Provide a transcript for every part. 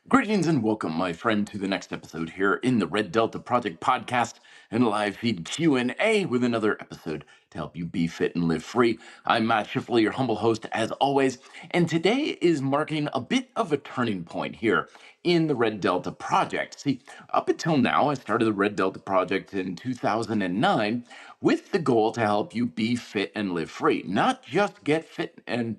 Greetings and welcome, my friend, to the next episode here in the Red Delta Project podcast and live feed Q&A with another episode to help you be fit and live free. I'm Matt Schifferle, your humble host as always, and today is marking a bit of a turning point here in the Red Delta Project. See, up until now, I started the Red Delta Project in 2009 with the goal to help you be fit and live free, not just get fit and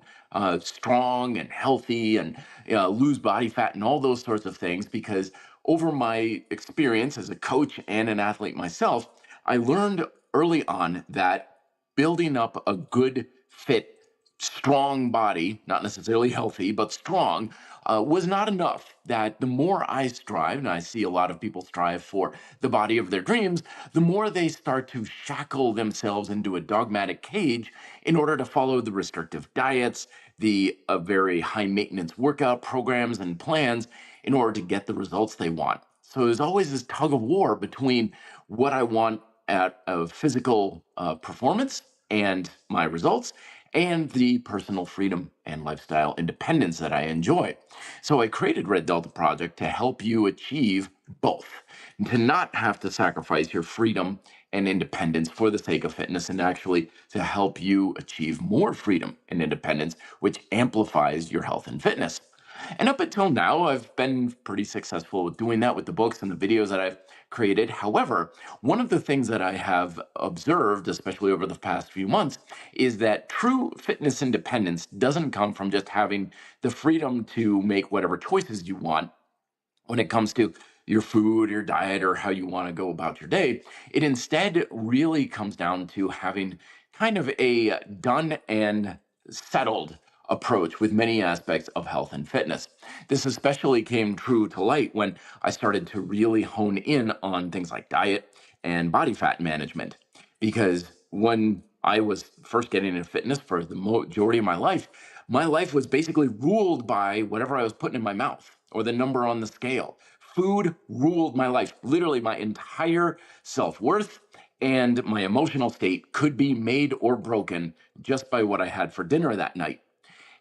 strong and healthy and lose body fat and all those sorts of things. Because over my experience as a coach and an athlete myself, I learned early on that building up a good, fit, strong body, not necessarily healthy, but strong, was not enough. That the more I strive, and I see a lot of people strive for the body of their dreams, the more they start to shackle themselves into a dogmatic cage in order to follow the restrictive diets, the very high maintenance workout programs and plans in order to get the results they want. So there's always this tug of war between what I want at a physical performance and my results and the personal freedom and lifestyle independence that I enjoy. So I created Red Delta Project to help you achieve both, and to not have to sacrifice your freedom and independence for the sake of fitness, and actually to help you achieve more freedom and independence, which amplifies your health and fitness. And up until now, I've been pretty successful with doing that with the books and the videos that I've created. However, one of the things that I have observed, especially over the past few months, is that true fitness independence doesn't come from just having the freedom to make whatever choices you want when it comes to your food, your diet, or how you want to go about your day. It instead really comes down to having kind of a done and settled approach with many aspects of health and fitness. This especially came true to light when I started to really hone in on things like diet and body fat management. Because when I was first getting into fitness for the majority of my life was basically ruled by whatever I was putting in my mouth or the number on the scale. Food ruled my life. Literally, my entire self worth and my emotional state could be made or broken just by what I had for dinner that night.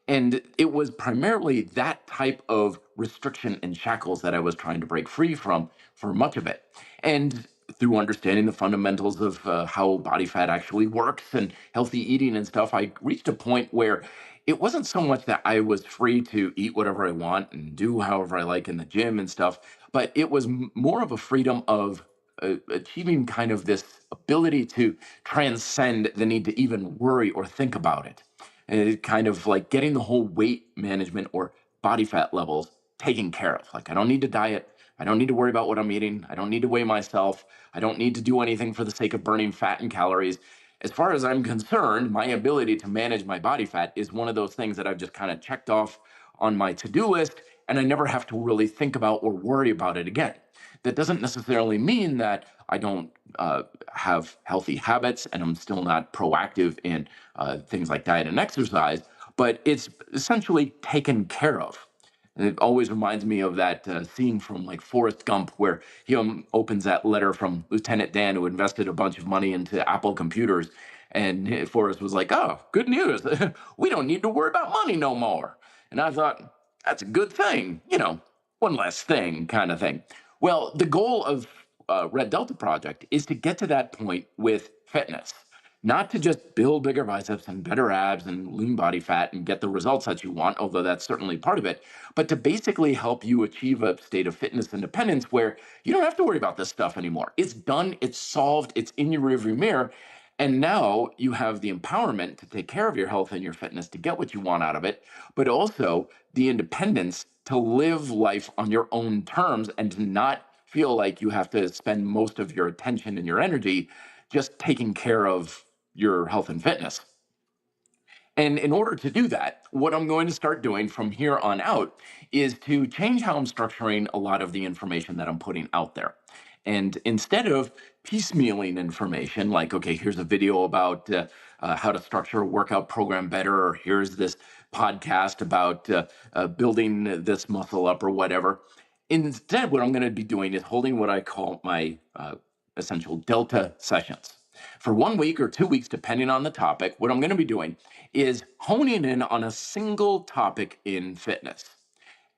And it was primarily that type of restriction and shackles that I was trying to break free from for much of it. And through understanding the fundamentals of how body fat actually works and healthy eating and stuff, I reached a point where it wasn't so much that I was free to eat whatever I want and do however I like in the gym and stuff, but it was more of a freedom of achieving kind of this ability to transcend the need to even worry or think about it, kind of like getting the whole weight management or body fat levels taken care of. Like, I don't need to diet. I don't need to worry about what I'm eating. I don't need to weigh myself. I don't need to do anything for the sake of burning fat and calories. As far as I'm concerned, my ability to manage my body fat is one of those things that I've just kind of checked off on my to-do list, and I never have to really think about or worry about it again. That doesn't necessarily mean that I don't have healthy habits and I'm still not proactive in things like diet and exercise, but it's essentially taken care of. And it always reminds me of that scene from like Forrest Gump, where he opens that letter from Lieutenant Dan, who invested a bunch of money into Apple computers. And Forrest was like, "Oh, good news. We don't need to worry about money no more." And I thought, that's a good thing, one less thing kind of thing. Well, the goal of Red Delta Project is to get to that point with fitness, not to just build bigger biceps and better abs and lean body fat and get the results that you want, although that's certainly part of it, but to basically help you achieve a state of fitness independence where you don't have to worry about this stuff anymore. It's done, it's solved, it's in your rearview mirror. And now you have the empowerment to take care of your health and your fitness to get what you want out of it, but also the independence to live life on your own terms and to not feel like you have to spend most of your attention and your energy just taking care of your health and fitness. And in order to do that, what I'm going to start doing from here on out is to change how I'm structuring a lot of the information that I'm putting out there. And instead of piecemealing information, like, okay, here's a video about how to structure a workout program better, or here's this podcast about building this muscle up, or whatever. Instead, what I'm going to be doing is holding what I call my essential Delta sessions. For 1 week or 2 weeks, depending on the topic, what I'm going to be doing is honing in on a single topic in fitness.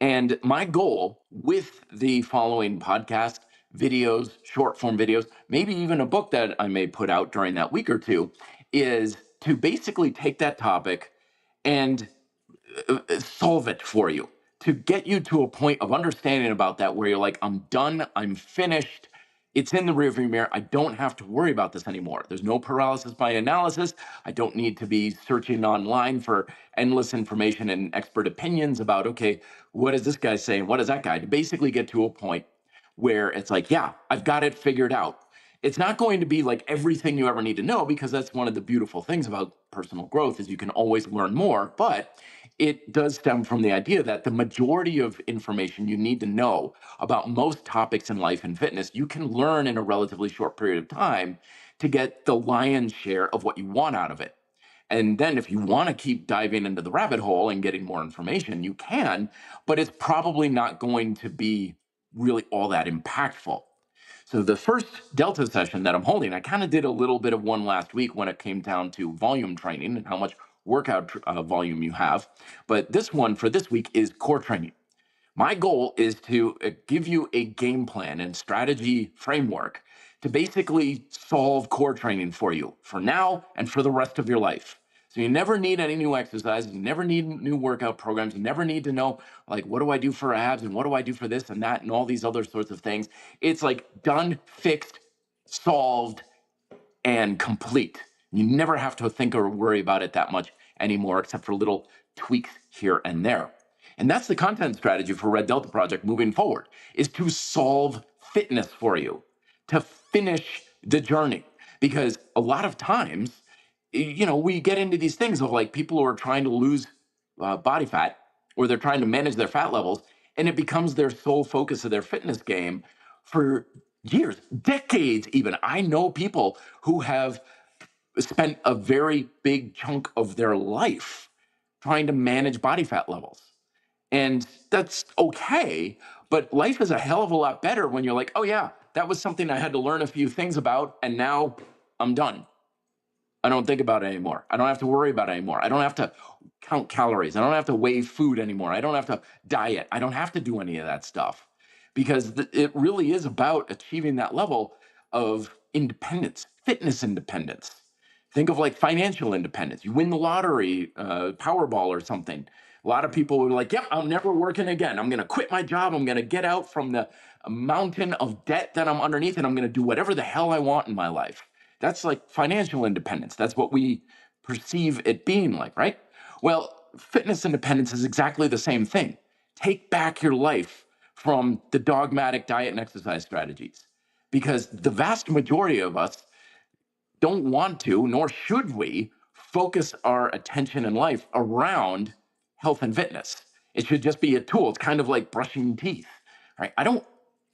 And my goal with the following podcast, videos, short form videos, maybe even a book that I may put out during that week or two, is to basically take that topic and solve it for you, to get you to a point of understanding about that where you're like, I'm done, I'm finished. It's in the rearview mirror. I don't have to worry about this anymore. There's no paralysis by analysis. I don't need to be searching online for endless information and expert opinions about, okay, what is this guy saying? What is that guy? To basically get to a point where it's like, yeah, I've got it figured out. It's not going to be like everything you ever need to know, because that's one of the beautiful things about personal growth is you can always learn more. But it does stem from the idea that the majority of information you need to know about most topics in life and fitness, you can learn in a relatively short period of time to get the lion's share of what you want out of it. And then if you want to keep diving into the rabbit hole and getting more information, you can, but it's probably not going to be really all that impactful. So the first Delta session that I'm holding, I kind of did a little bit of one last week when it came down to volume training and how much workout volume you have. But this one for this week is core training. My goal is to give you a game plan and strategy framework to basically solve core training for you for now and for the rest of your life. So you never need any new exercises, you never need new workout programs, you never need to know, like, what do I do for abs and what do I do for this and that and all these other sorts of things. It's like done, fixed, solved, and complete. You never have to think or worry about it that much anymore, except for little tweaks here and there. And that's the content strategy for Red Delta Project moving forward, is to solve fitness for you, to finish the journey. Because a lot of times, we get into these things of like people who are trying to lose body fat, or they're trying to manage their fat levels, and it becomes their sole focus of their fitness game for years, decades even. I know people who have spent a very big chunk of their life trying to manage body fat levels. And that's okay, but life is a hell of a lot better when you're like, oh yeah, that was something I had to learn a few things about, and now I'm done. I don't think about it anymore. I don't have to worry about it anymore. I don't have to count calories. I don't have to weigh food anymore. I don't have to diet. I don't have to do any of that stuff, because it really is about achieving that level of independence, fitness independence. Think of like financial independence. You win the lottery, Powerball or something. A lot of people were like, yep, I'm never working again. I'm going to quit my job. I'm going to get out from the mountain of debt that I'm underneath, and I'm going to do whatever the hell I want in my life. That's like financial independence. That's what we perceive it being like, right? Well, fitness independence is exactly the same thing. Take back your life from the dogmatic diet and exercise strategies, because the vast majority of us don't want to, nor should we, focus our attention in life around health and fitness. It should just be a tool. It's kind of like brushing teeth, right? I don't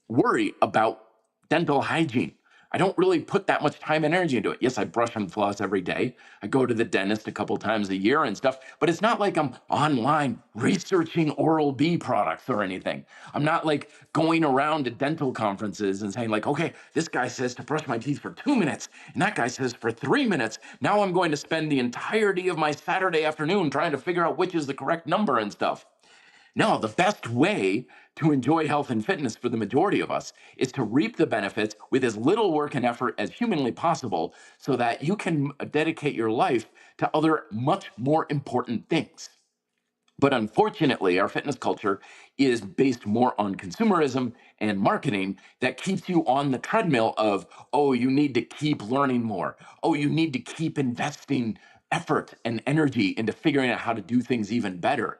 worry about dental hygiene. I don't really put that much time and energy into it. Yes, I brush and floss every day. I go to the dentist a couple times a year and stuff, but it's not like I'm online researching Oral-B products or anything. I'm not like going around to dental conferences and saying like, okay, this guy says to brush my teeth for 2 minutes and that guy says for 3 minutes. Now I'm going to spend the entirety of my Saturday afternoon trying to figure out which is the correct number and stuff. No, the best way to enjoy health and fitness for the majority of us is to reap the benefits with as little work and effort as humanly possible, so that you can dedicate your life to other much more important things. But unfortunately, our fitness culture is based more on consumerism and marketing that keeps you on the treadmill of, oh, you need to keep learning more. Oh, you need to keep investing effort and energy into figuring out how to do things even better.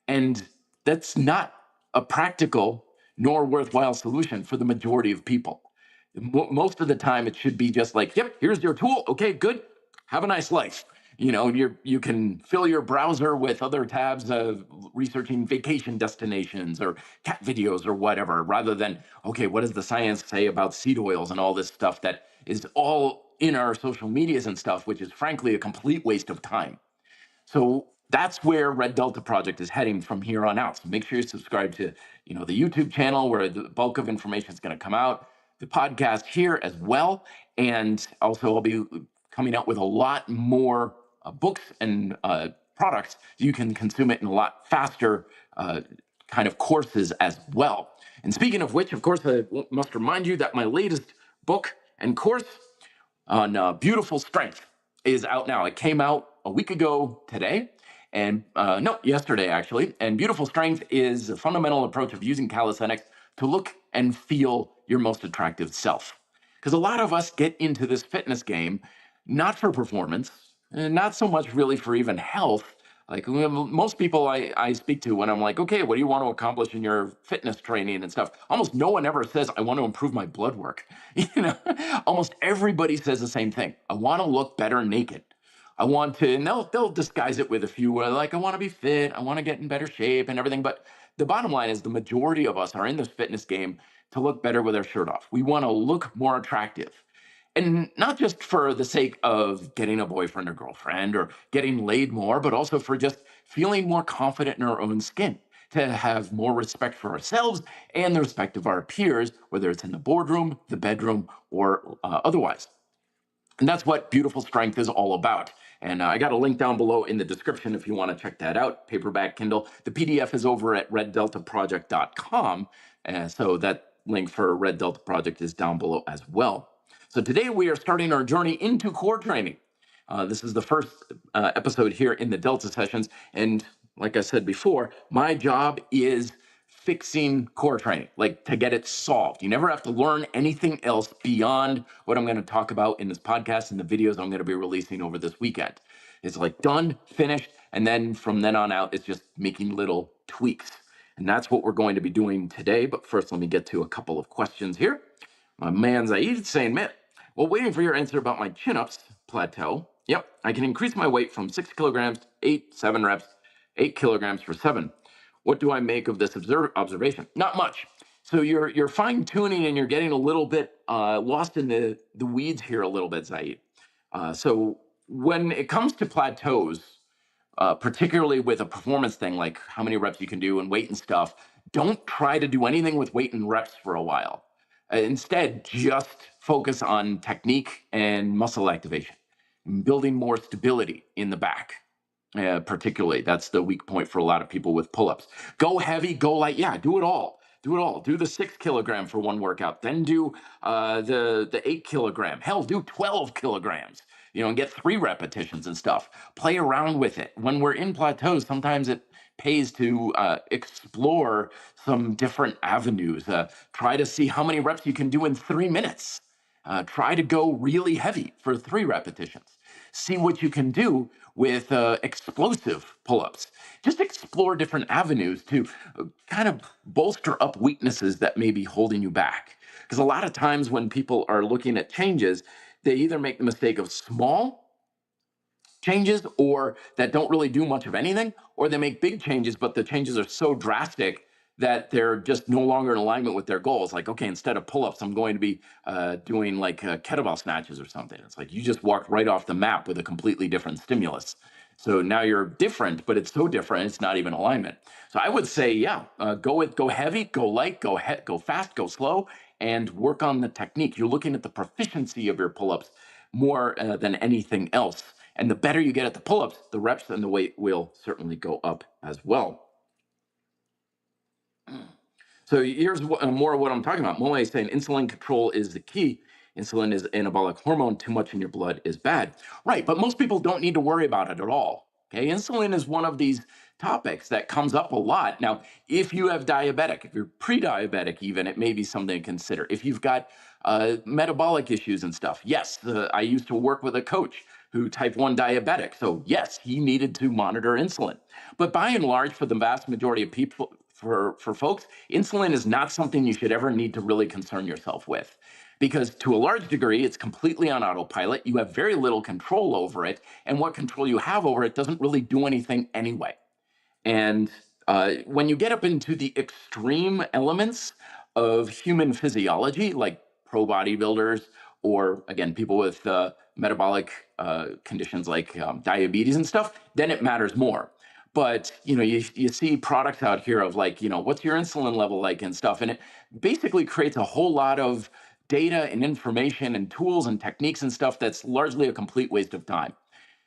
And that's not a practical nor worthwhile solution for the majority of people. Most of the time, it should be just like, yep, here's your tool. Okay, good. Have a nice life. You can fill your browser with other tabs of researching vacation destinations or cat videos or whatever, rather than, okay, what does the science say about seed oils and all this stuff that is all in our social medias and stuff, which is frankly a complete waste of time. So that's where Red Delta Project is heading from here on out. So make sure you subscribe to, the YouTube channel where the bulk of information is going to come out, the podcast here as well. And also I'll be coming out with a lot more books and products. You can consume it in a lot faster kind of courses as well. And speaking of which, of course, I must remind you that my latest book and course on Beautiful Strength is out now. It came out a week ago today, and no, yesterday actually. And Beautiful Strength is a fundamental approach of using calisthenics to look and feel your most attractive self. Because a lot of us get into this fitness game not for performance, and not so much really for even health. Like most people I speak to when I'm like, okay, what do you want to accomplish in your fitness training and stuff? Almost no one ever says, I want to improve my blood work. You know, almost everybody says the same thing. I want to look better naked. I want to, and they'll disguise it with a few, like, I want to be fit, I want to get in better shape and everything. But the bottom line is the majority of us are in this fitness game to look better with our shirt off. We want to look more attractive. And not just for the sake of getting a boyfriend or girlfriend or getting laid more, but also for just feeling more confident in our own skin, to have more respect for ourselves and the respect of our peers, whether it's in the boardroom, the bedroom, or otherwise. And that's what Beautiful Strength is all about. And I got a link down below in the description if you want to check that out. Paperback, Kindle. The PDF is over at reddeltaproject.com. So that link for Red Delta Project is down below as well. So today we are starting our journey into core training. This is the first episode here in the Delta sessions. And like I said before, my job is fixing core training, like to get it solved. You never have to learn anything else beyond what I'm going to talk about in this podcast and the videos I'm going to be releasing over this weekend. It's like done, finished, and then from then on out, it's just making little tweaks. And that's what we're going to be doing today. But first, let me get to a couple of questions here. My man Zaid saying, man, well, waiting for your answer about my chin-ups plateau. Yep, I can increase my weight from 6 kilograms to 7 reps, 8 kilograms for 7. What do I make of this observation? Not much. So you're fine tuning and you're getting a little bit lost in the weeds here a little bit, Zaid. So when it comes to plateaus, particularly with a performance thing like how many reps you can do and weight and stuff, don't try to do anything with weight and reps for a while. Instead, just focus on technique and muscle activation, building more stability in the back. Particularly, that's the weak point for a lot of people with pull-ups. Go heavy, go light. Yeah, do it all. Do it all. Do the 6 kilogram for one workout. Then do the 8 kilogram. Hell, do 12 kilograms. You know, and get 3 repetitions and stuff. Play around with it. When we're in plateaus, sometimes it pays to explore some different avenues. Try to see how many reps you can do in 3 minutes. Try to go really heavy for 3 repetitions. See what you can do with explosive pull-ups. Just explore different avenues to kind of bolster up weaknesses that may be holding you back. Because a lot of times when people are looking at changes, they either make the mistake of small changes or that don't really do much of anything, or they make big changes, but the changes are so drastic that they're just no longer in alignment with their goals. Like, okay, instead of pull-ups, I'm going to be doing like kettlebell snatches or something. It's like you just walked right off the map with a completely different stimulus. So now you're different, but it's so different, it's not even alignment. So I would say, yeah, go heavy, go light, go fast, go slow, and work on the technique. You're looking at the proficiency of your pull-ups more than anything else. And the better you get at the pull-ups, the reps and the weight will certainly go up as well. So here's more of what I'm talking about. Moe is saying insulin control is the key. Insulin is anabolic hormone. Too much in your blood is bad. Right, but most people don't need to worry about it at all. Okay, insulin is one of these topics that comes up a lot. Now, if you have diabetic, if you're pre-diabetic even, it may be something to consider. If you've got metabolic issues and stuff, yes, I used to work with a coach who type 1 diabetic. So yes, he needed to monitor insulin. But by and large, for the vast majority of people, for folks, insulin is not something you should ever need to really concern yourself with. Because to a large degree, it's completely on autopilot. You have very little control over it. And what control you have over it doesn't really do anything anyway. And when you get up into the extreme elements of human physiology, like pro bodybuilders, or again, people with metabolic conditions like diabetes and stuff, then it matters more. But you see products out here of like, what's your insulin level like and stuff, and it basically creates a whole lot of data and information and tools and techniques and stuff that's largely a complete waste of time.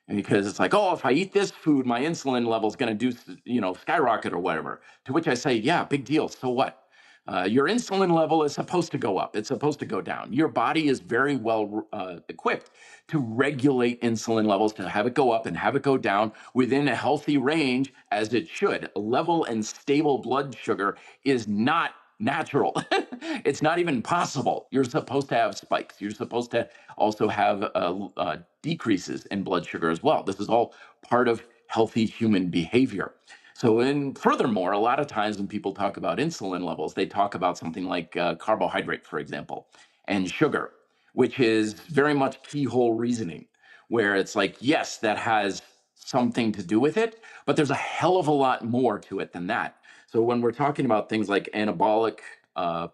because it's like, oh, if I eat this food, my insulin level is going to do, skyrocket or whatever. To which I say, yeah, big deal. So what? Your insulin level is supposed to go up. It's supposed to go down. Your body is very well equipped to regulate insulin levels, to have it go up and have it go down within a healthy range, as it should. A level and stable blood sugar is not natural. It's not even possible. You're supposed to have spikes. You're supposed to also have decreases in blood sugar as well. This is all part of healthy human behavior. So, and furthermore, a lot of times when people talk about insulin levels, they talk about something like carbohydrate, for example, and sugar, which is very much keyhole reasoning, where it's like, yes, that has something to do with it, but there's a hell of a lot more to it than that. So, when we're talking about things like anabolic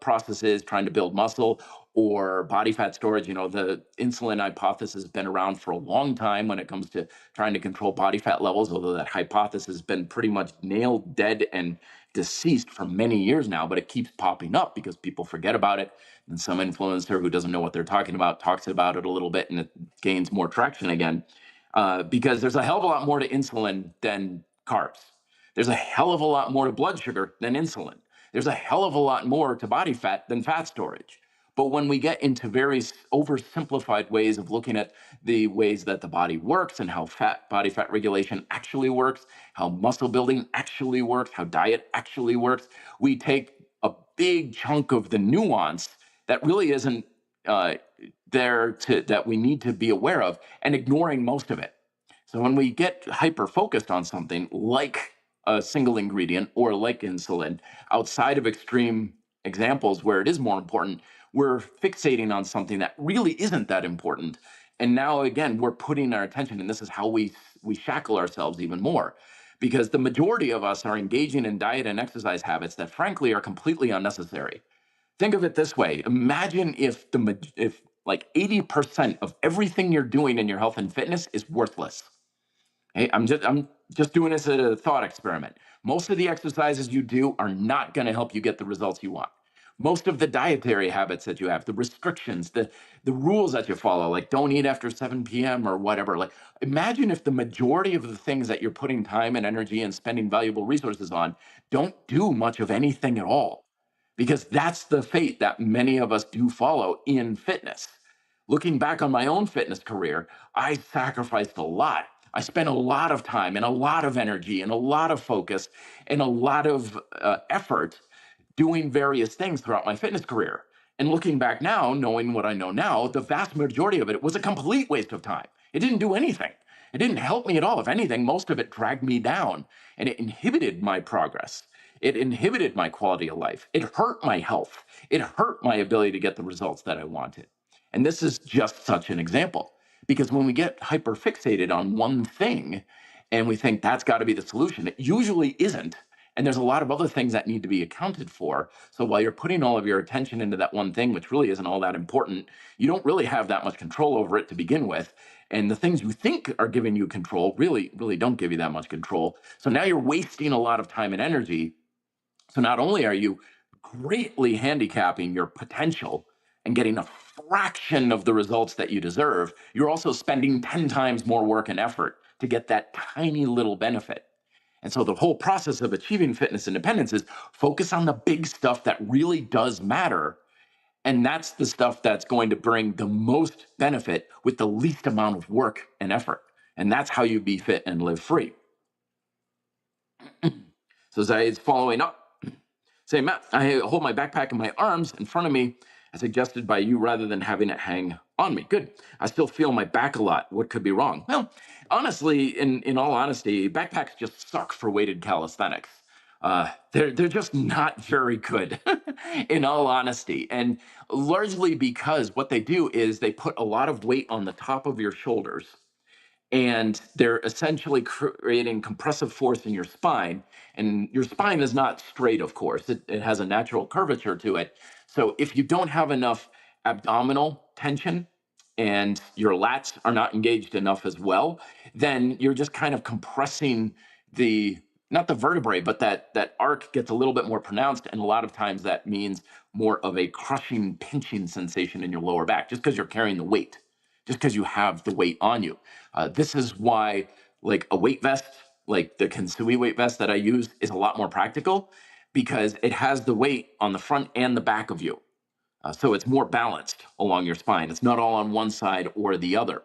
processes, trying to build muscle, or body fat storage, the insulin hypothesis has been around for a long time when it comes to trying to control body fat levels, although that hypothesis has been pretty much nailed, dead, and deceased for many years now, but it keeps popping up because people forget about it. And some influencer who doesn't know what they're talking about talks about it a little bit and it gains more traction again. Because there's a hell of a lot more to insulin than carbs. There's a hell of a lot more to blood sugar than insulin. There's a hell of a lot more to body fat than fat storage. But when we get into very oversimplified ways of looking at the ways that the body works and how body fat regulation actually works, how muscle building actually works, how diet actually works, we take a big chunk of the nuance that really isn't uh, that we need to be aware of, and ignoring most of it. So when we get hyper focused on something like a single ingredient or like insulin, outside of extreme examples where it is more important, we're fixating on something that really isn't that important. And now again, we're putting our attention, and this is how we shackle ourselves even more. Because the majority of us are engaging in diet and exercise habits that frankly are completely unnecessary. Think of it this way. Imagine if like 80% of everything you're doing in your health and fitness is worthless. Hey, I'm just doing this as a thought experiment. Most of the exercises you do are not going to help you get the results you want. Most of the dietary habits that you have, the restrictions, the rules that you follow, like don't eat after 7 p.m. or whatever. Like imagine if the majority of the things that you're putting time and energy and spending valuable resources on don't do much of anything at all. Because that's the fate that many of us do follow in fitness. Looking back on my own fitness career, I sacrificed a lot. I spent a lot of time and a lot of energy and a lot of focus and a lot of effort doing various things throughout my fitness career. And looking back now, knowing what I know now, the vast majority of it was a complete waste of time. It didn't do anything. It didn't help me at all. If anything, most of it dragged me down and it inhibited my progress. It inhibited my quality of life. It hurt my health. It hurt my ability to get the results that I wanted. And this is just such an example. Because when we get hyper fixated on one thing and we think that's got to be the solution, it usually isn't. And there's a lot of other things that need to be accounted for. So while you're putting all of your attention into that one thing, which really isn't all that important, you don't really have that much control over it to begin with. And the things you think are giving you control really, really don't give you that much control. So now you're wasting a lot of time and energy. So not only are you greatly handicapping your potential and getting a fraction of the results that you deserve, you're also spending 10 times more work and effort to get that tiny little benefit. And so the whole process of achieving fitness independence is focus on the big stuff that really does matter. And that's the stuff that's going to bring the most benefit with the least amount of work and effort. And that's how you be fit and live free. So Zaid's following up. Say, Matt, I hold my backpack in my arms in front of me, as suggested by you, rather than having it hang on me. Good. I still feel my back a lot. What could be wrong? Well, honestly, in all honesty, backpacks just suck for weighted calisthenics. They're just not very good, in all honesty, and largely because what they do is they put a lot of weight on the top of your shoulders and they're essentially creating compressive force in your spine. And your spine is not straight, of course, it has a natural curvature to it. So if you don't have enough abdominal tension and your lats are not engaged enough as well, then you're just kind of compressing the not the vertebrae, but that arc gets a little bit more pronounced. And a lot of times that means more of a crushing, pinching sensation in your lower back, just because you're carrying the weight just because you have the weight on you. This is why, like a weight vest, like the Kensui weight vest that I use, is a lot more practical because it has the weight on the front and the back of you. So it's more balanced along your spine. It's not all on one side or the other.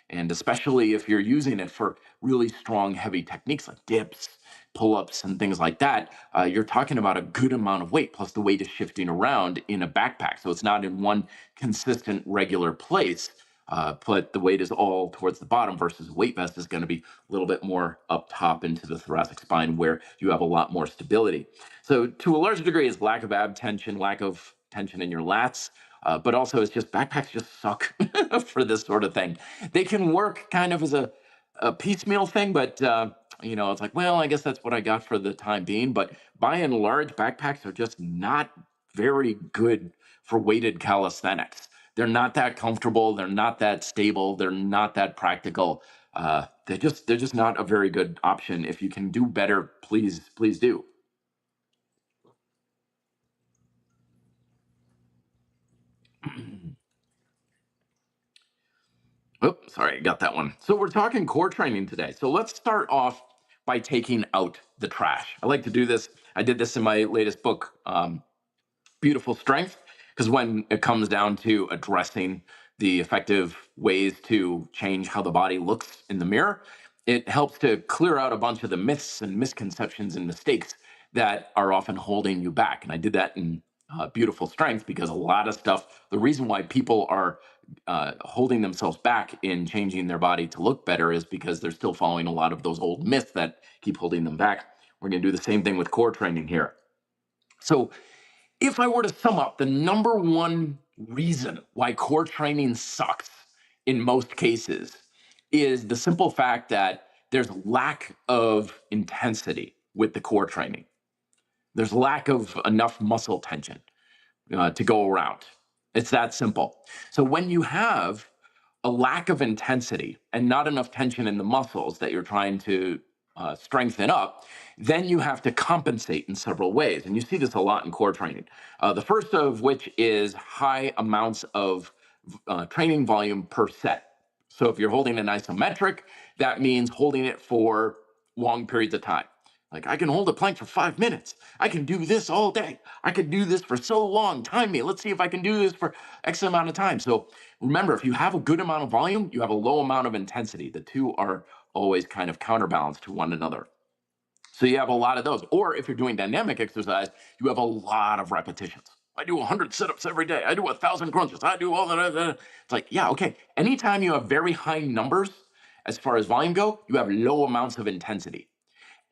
And especially if you're using it for really strong, heavy techniques like dips, pull ups, and things like that, you're talking about a good amount of weight. Plus, the weight is shifting around in a backpack. So it's not in one consistent, regular place. But the weight is all towards the bottom versus weight vest is going to be a little bit more up top into the thoracic spine where you have a lot more stability. So to a large degree, it's lack of ab tension, lack of tension in your lats, but also it's just backpacks just suck for this sort of thing. They can work kind of as a piecemeal thing, but it's like, well, I guess that's what I got for the time being. But by and large, backpacks are just not very good for weighted calisthenics. They're not that comfortable. They're not that stable. They're not that practical. They're just not a very good option. If you can do better, please do. Oh, sorry, I got that one. So we're talking core training today. So let's start off by taking out the trash. I like to do this. I did this in my latest book, Beautiful Strength, because when it comes down to addressing the effective ways to change how the body looks in the mirror, it helps to clear out a bunch of the myths and misconceptions and mistakes that are often holding you back. And I did that in Beautiful Strength because a lot of stuff, the reason why people are holding themselves back in changing their body to look better is because they're still following a lot of those old myths that keep holding them back. We're going to do the same thing with core training here. So, if I were to sum up the number one reason why core training sucks in most cases is the simple fact that there's lack of intensity with the core training. There's lack of enough muscle tension to go around. It's that simple. So when you have a lack of intensity and not enough tension in the muscles that you're trying to strengthen up, then you have to compensate in several ways. And you see this a lot in core training. The first of which is high amounts of training volume per set. So if you're holding an isometric, that means holding it for long periods of time. Like, I can hold a plank for 5 minutes. I can do this all day. I could do this for so long. Time me. Let's see if I can do this for X amount of time. So remember, if you have a good amount of volume, you have a low amount of intensity. The two are always kind of counterbalanced to one another. So you have a lot of those. Or if you're doing dynamic exercise, you have a lot of repetitions. I do 100 sit-ups every day. I do 1,000 crunches. I do all that. It's like, yeah, okay. Anytime you have very high numbers as far as volume go, you have low amounts of intensity.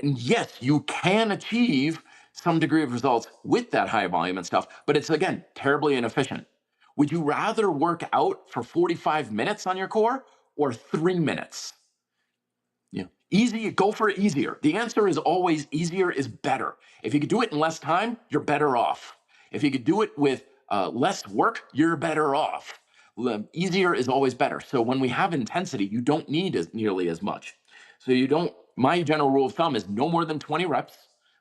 And yes, you can achieve some degree of results with that high volume and stuff, but it's, again, terribly inefficient. Would you rather work out for 45 minutes on your core or 3 minutes? Yeah. Easy, go for easier. The answer is always easier is better. If you could do it in less time, you're better off. If you could do it with less work, you're better off. Easier is always better. So when we have intensity, you don't need nearly as much. So you don't, my general rule of thumb is no more than 20 reps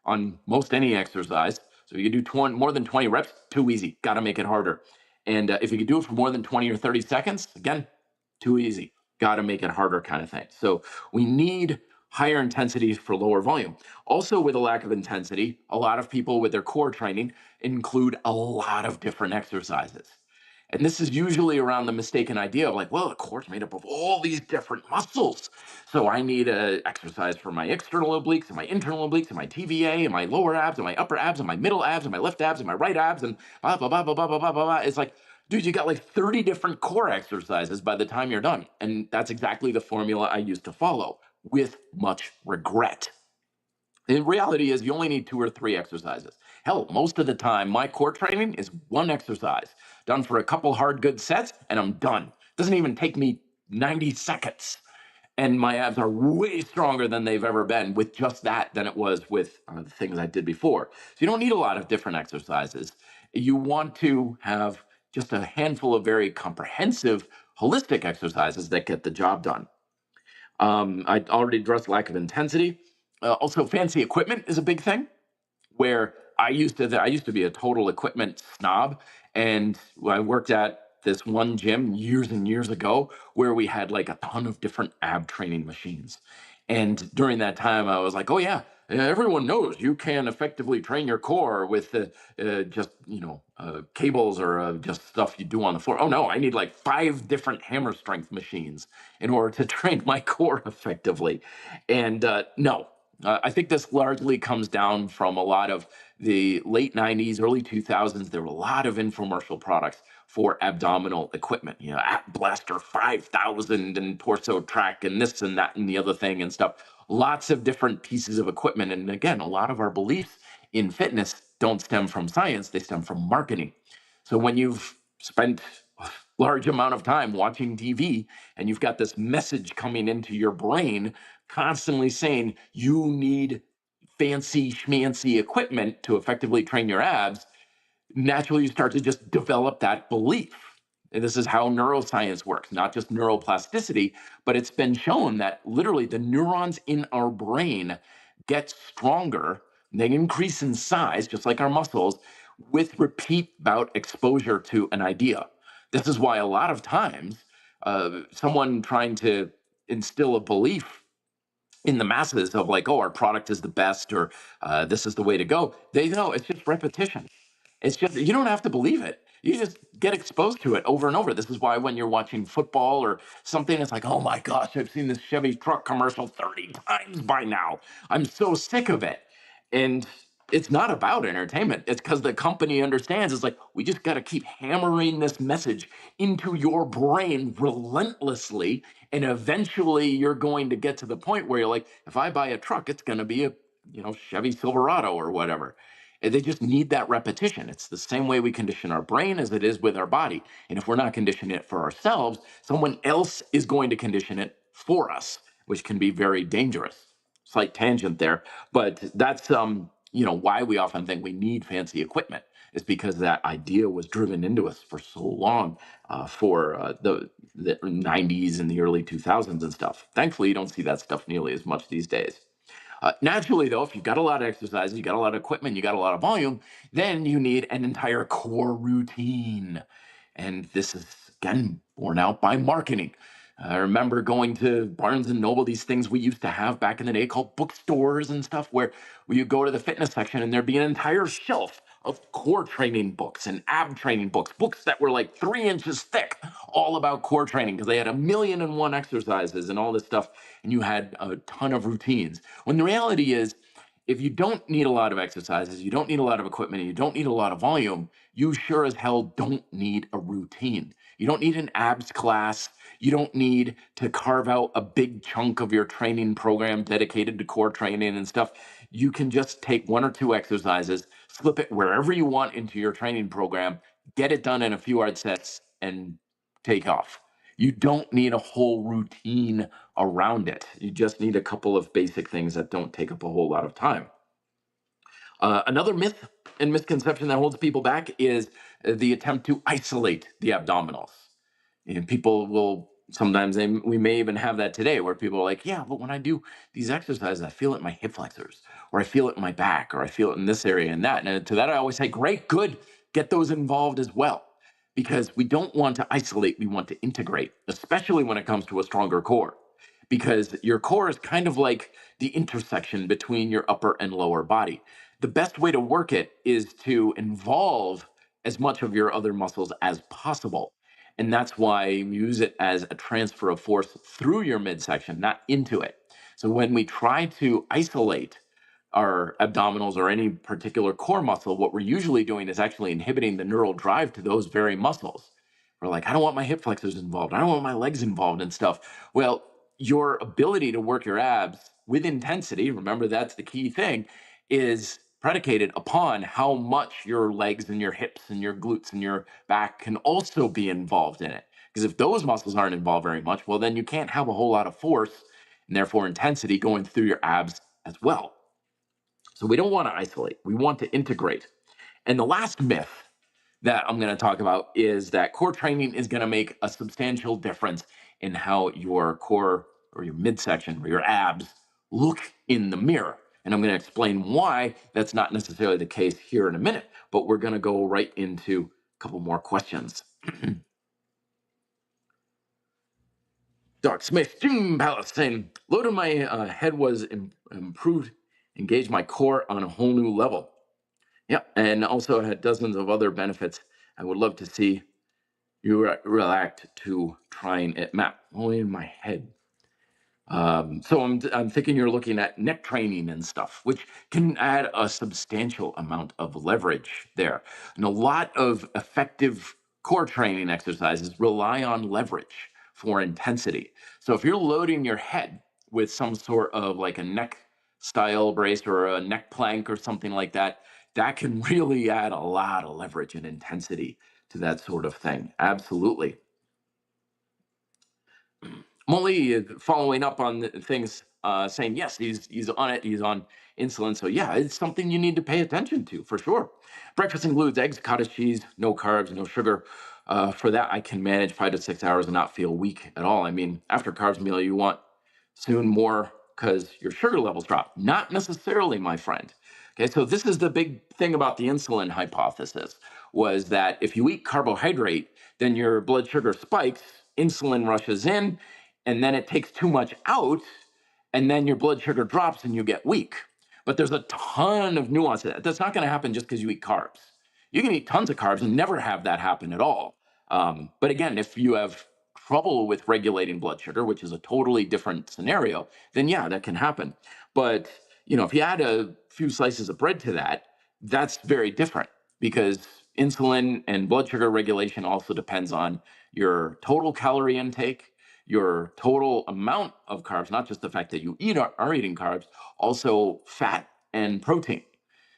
on most any exercise. So you do more than 20 reps, too easy. Got to make it harder. And if you could do it for more than 20 or 30 seconds, again, too easy. Got to make it harder kind of thing. So we need higher intensity for lower volume. Also, with a lack of intensity, a lot of people with their core training include a lot of different exercises. And this is usually around the mistaken idea of like, well, the core's made up of all these different muscles. So I need a exercise for my external obliques and my internal obliques and my TVA and my lower abs and my upper abs and my middle abs and my left abs and my right abs and blah, blah, blah, blah, blah, blah, blah, blah. It's like, dude, you got like 30 different core exercises by the time you're done. And that's exactly the formula I used to follow with much regret. The reality is you only need 2 or 3 exercises. Hell, most of the time, my core training is one exercise done for a couple hard, good sets, and I'm done. Doesn't even take me 90 seconds. And my abs are way stronger than they've ever been with just that than it was with the things I did before. So you don't need a lot of different exercises. You want to have just a handful of very comprehensive, holistic exercises that get the job done. I already addressed lack of intensity. Also, fancy equipment is a big thing. Where I used to be a total equipment snob, and I worked at this one gym years and years ago where we had like a ton of different ab training machines. And during that time, I was like, oh, yeah, everyone knows you can effectively train your core with just, cables or just stuff you do on the floor. Oh, no, I need like 5 different hammer strength machines in order to train my core effectively. And no, I think this largely comes down from a lot of the late 90s, early 2000s. There were a lot of infomercial products for abdominal equipment, Ab Blaster 5000 and Torso Track and this and that and the other thing and stuff. Lots of different pieces of equipment. And again, a lot of our beliefs in fitness don't stem from science, they stem from marketing. So when you've spent a large amount of time watching TV and you've got this message coming into your brain constantly saying you need fancy schmancy equipment to effectively train your abs, naturally you start to just develop that belief. And this is how neuroscience works, not just neuroplasticity, but it's been shown that literally the neurons in our brain get stronger, they increase in size, just like our muscles, with repeat bout exposure to an idea. This is why a lot of times someone trying to instill a belief in the masses of like, oh, our product is the best or this is the way to go, they know it's just repetition. It's just, you don't have to believe it. You just get exposed to it over and over. This is why when you're watching football or something, it's like, oh my gosh, I've seen this Chevy truck commercial 30 times by now. I'm so sick of it. And it's not about entertainment. It's because the company understands it's like, we just got to keep hammering this message into your brain relentlessly. And eventually you're going to get to the point where you're like, if I buy a truck, it's going to be a, Chevy Silverado or whatever. And they just need that repetition. It's the same way we condition our brain as it is with our body. And if we're not conditioning it for ourselves, someone else is going to condition it for us, which can be very dangerous. Slight tangent there, but that's why we often think we need fancy equipment is because that idea was driven into us for so long for the 90s and the early 2000s and stuff. Thankfully, you don't see that stuff nearly as much these days. Naturally, though, if you've got a lot of exercise, you got a lot of equipment, you got a lot of volume, then you need an entire core routine. And this is, again, borne out by marketing. I remember going to Barnes and Noble, these things we used to have back in the day called bookstores and stuff, where you go to the fitness section and there'd be an entire shelf of core training books and ab training books that were like 3 inches thick, all about core training because they had 1,000,001 exercises and all this stuff. And you had a ton of routines. When the reality is, if you don't need a lot of exercises, you don't need a lot of equipment, and you don't need a lot of volume, you sure as hell don't need a routine. You don't need an abs class. You don't need to carve out a big chunk of your training program dedicated to core training and stuff. You can just take 1 or 2 exercises, slip it wherever you want into your training program, get it done in a few hard sets, and take off. You don't need a whole routine around it. You just need a couple of basic things that don't take up a whole lot of time. Another myth and misconception that holds people back is the attempt to isolate the abdominals. And people will sometimes, we may even have that today where people are like, yeah, but when I do these exercises, I feel it in my hip flexors, or I feel it in my back, or I feel it in this area and that. And to that, I always say, great, good, get those involved as well. Because we don't want to isolate, we want to integrate, especially when it comes to a stronger core. Because your core is kind of like the intersection between your upper and lower body. The best way to work it is to involve as much of your other muscles as possible. And that's why you use it as a transfer of force through your midsection, not into it. So when we try to isolate our abdominals or any particular core muscle, what we're usually doing is actually inhibiting the neural drive to those very muscles. We're like, I don't want my hip flexors involved. I don't want my legs involved and stuff. Well, your ability to work your abs with intensity, remember that's the key thing, is predicated upon how much your legs and your hips and your glutes and your back can also be involved in it. Because if those muscles aren't involved very much, well, then you can't have a whole lot of force and therefore intensity going through your abs as well. So we don't want to isolate, we want to integrate. And the last myth that I'm going to talk about is that core training is going to make a substantial difference in how your core or your midsection or your abs look in the mirror. And I'm going to explain why that's not necessarily the case here in a minute, but we're going to go right into a couple more questions. Doc Smith, Jim Palestine. Load in my head was improved, engaged my core on a whole new level. Yeah, and also had dozens of other benefits. I would love to see you react to trying it. Matt, only in my head. So I'm thinking you're looking at neck training and stuff, which can add a substantial amount of leverage there. And a lot of effective core training exercises rely on leverage for intensity. So if you're loading your head with some sort of like a neck style brace or a neck plank or something like that, that can really add a lot of leverage and intensity to that sort of thing. Absolutely. I'm only following up on things, saying yes, he's on it. He's on insulin, so yeah, it's something you need to pay attention to for sure. Breakfast includes eggs, cottage cheese, no carbs, no sugar. For that, I can manage 5 to 6 hours and not feel weak at all. I mean, after carbs meal, you want soon more because your sugar levels drop. Not necessarily, my friend. Okay, so this is the big thing about the insulin hypothesis was that if you eat carbohydrate, then your blood sugar spikes, insulin rushes in, and then it takes too much out, and then your blood sugar drops and you get weak. But there's a ton of nuance to that. That's not going to happen just because you eat carbs. You can eat tons of carbs and never have that happen at all. But again, if you have trouble with regulating blood sugar, which is a totally different scenario, then yeah, that can happen. But if you add a few slices of bread to that, that's very different because insulin and blood sugar regulation also depends on your total calorie intake, your total amount of carbs, not just the fact that you are eating carbs, also fat and protein.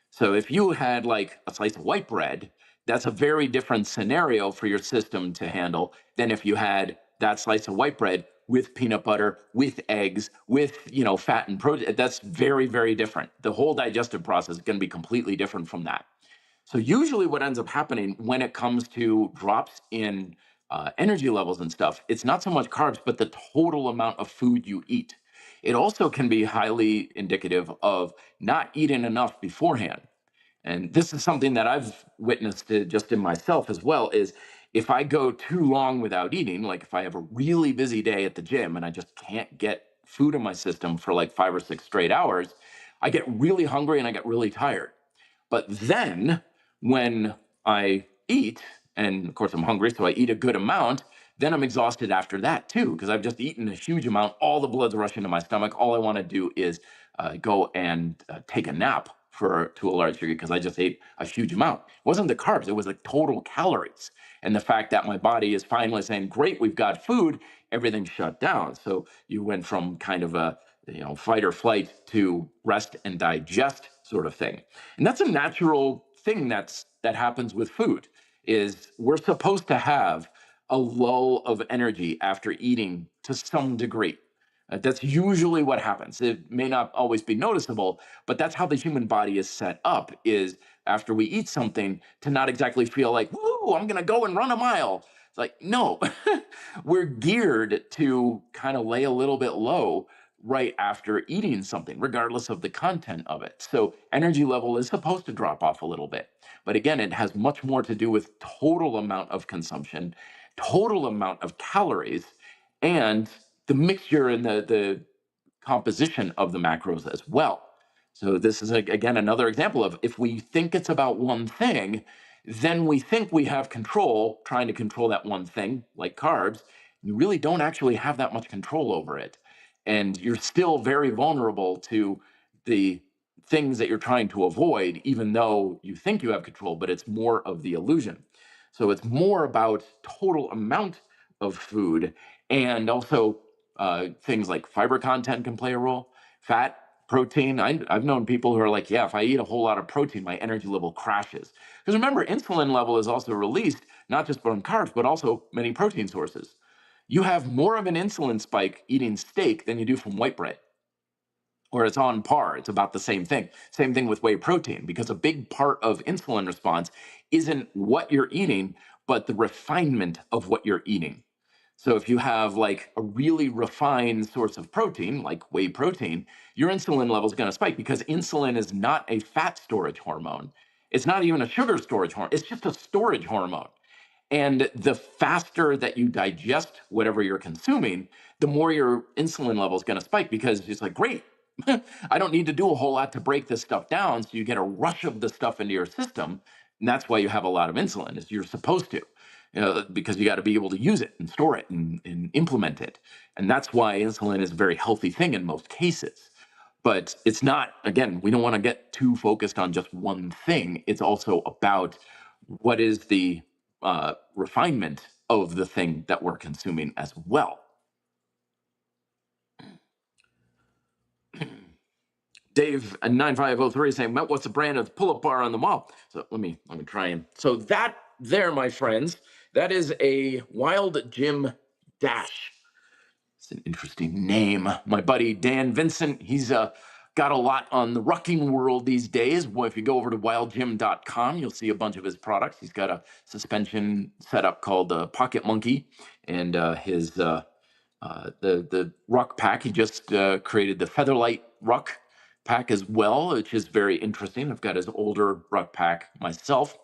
So if you had like a slice of white bread, that's a very different scenario for your system to handle than if you had that slice of white bread with peanut butter, with eggs, with fat and protein. That's very, very different. The whole digestive process is going to be completely different from that. So usually what ends up happening when it comes to drops in energy levels and stuff, it's not so much carbs, but the total amount of food you eat. It also can be highly indicative of not eating enough beforehand. And this is something that I've witnessed just in myself as well, is if I go too long without eating, like if I have a really busy day at the gym and I just can't get food in my system for like 5 or 6 straight hours, I get really hungry and I get really tired. But then when I eat, and of course I'm hungry, so I eat a good amount, then I'm exhausted after that too, because I've just eaten a huge amount. All the blood's rushing to my stomach. All I want to do is go and take a nap to a large degree because I just ate a huge amount. It wasn't the carbs, it was the total calories. And the fact that my body is finally saying, great, we've got food, everything shut down. So you went from kind of a fight or flight to rest and digest sort of thing. And that's a natural thing that happens with food is we're supposed to have a lull of energy after eating to some degree. That's usually what happens. It may not always be noticeable, but that's how the human body is set up is after we eat something to not exactly feel like, woo, I'm going to go and run a mile. It's like, no, we're geared to kind of lay a little bit low right after eating something, regardless of the content of it. So energy level is supposed to drop off a little bit. But again, it has much more to do with total amount of consumption, total amount of calories, and the mixture and the composition of the macros as well. So this is again another example of if we think it's about one thing, then we think we have control, trying to control that one thing, like carbs. You really don't actually have that much control over it. And you're still very vulnerable to the things that you're trying to avoid, even though you think you have control, but it's more of the illusion. So it's more about total amount of food and also things like fiber content can play a role, fat, protein. I've known people who are like, yeah, if I eat a whole lot of protein, my energy level crashes. Because remember, insulin level is also released not just from carbs, but also many protein sources. You have more of an insulin spike eating steak than you do from white bread, or it's on par. It's about the same thing. Same thing with whey protein, because a big part of insulin response isn't what you're eating, but the refinement of what you're eating. So if you have like a really refined source of protein, like whey protein, your insulin level is going to spike because insulin is not a fat storage hormone. It's not even a sugar storage hormone. It's just a storage hormone. And the faster that you digest whatever you're consuming, the more your insulin level is going to spike, because it's like, great, I don't need to do a whole lot to break this stuff down. So you get a rush of the stuff into your system. And that's why you have a lot of insulin, is you're supposed to, because you got to be able to use it and store it and implement it. And that's why insulin is a very healthy thing in most cases. But it's not, again, we don't want to get too focused on just one thing. It's also about what is the refinement of the thing that we're consuming as well. Dave 9503 is saying, "Matt, what's the brand of the pull-up bar on the mall?" So let me try and, so that there, my friends, that is a Wild Jim Dash. It's an interesting name. My buddy Dan Vincent, he's got a lot on the rucking world these days. Well, if you go over to wildjim.com, you'll see a bunch of his products. He's got a suspension setup called Pocket Monkey, and the ruck pack. He just created the Featherlight ruck pack as well, which is very interesting. I've got his older ruck pack myself,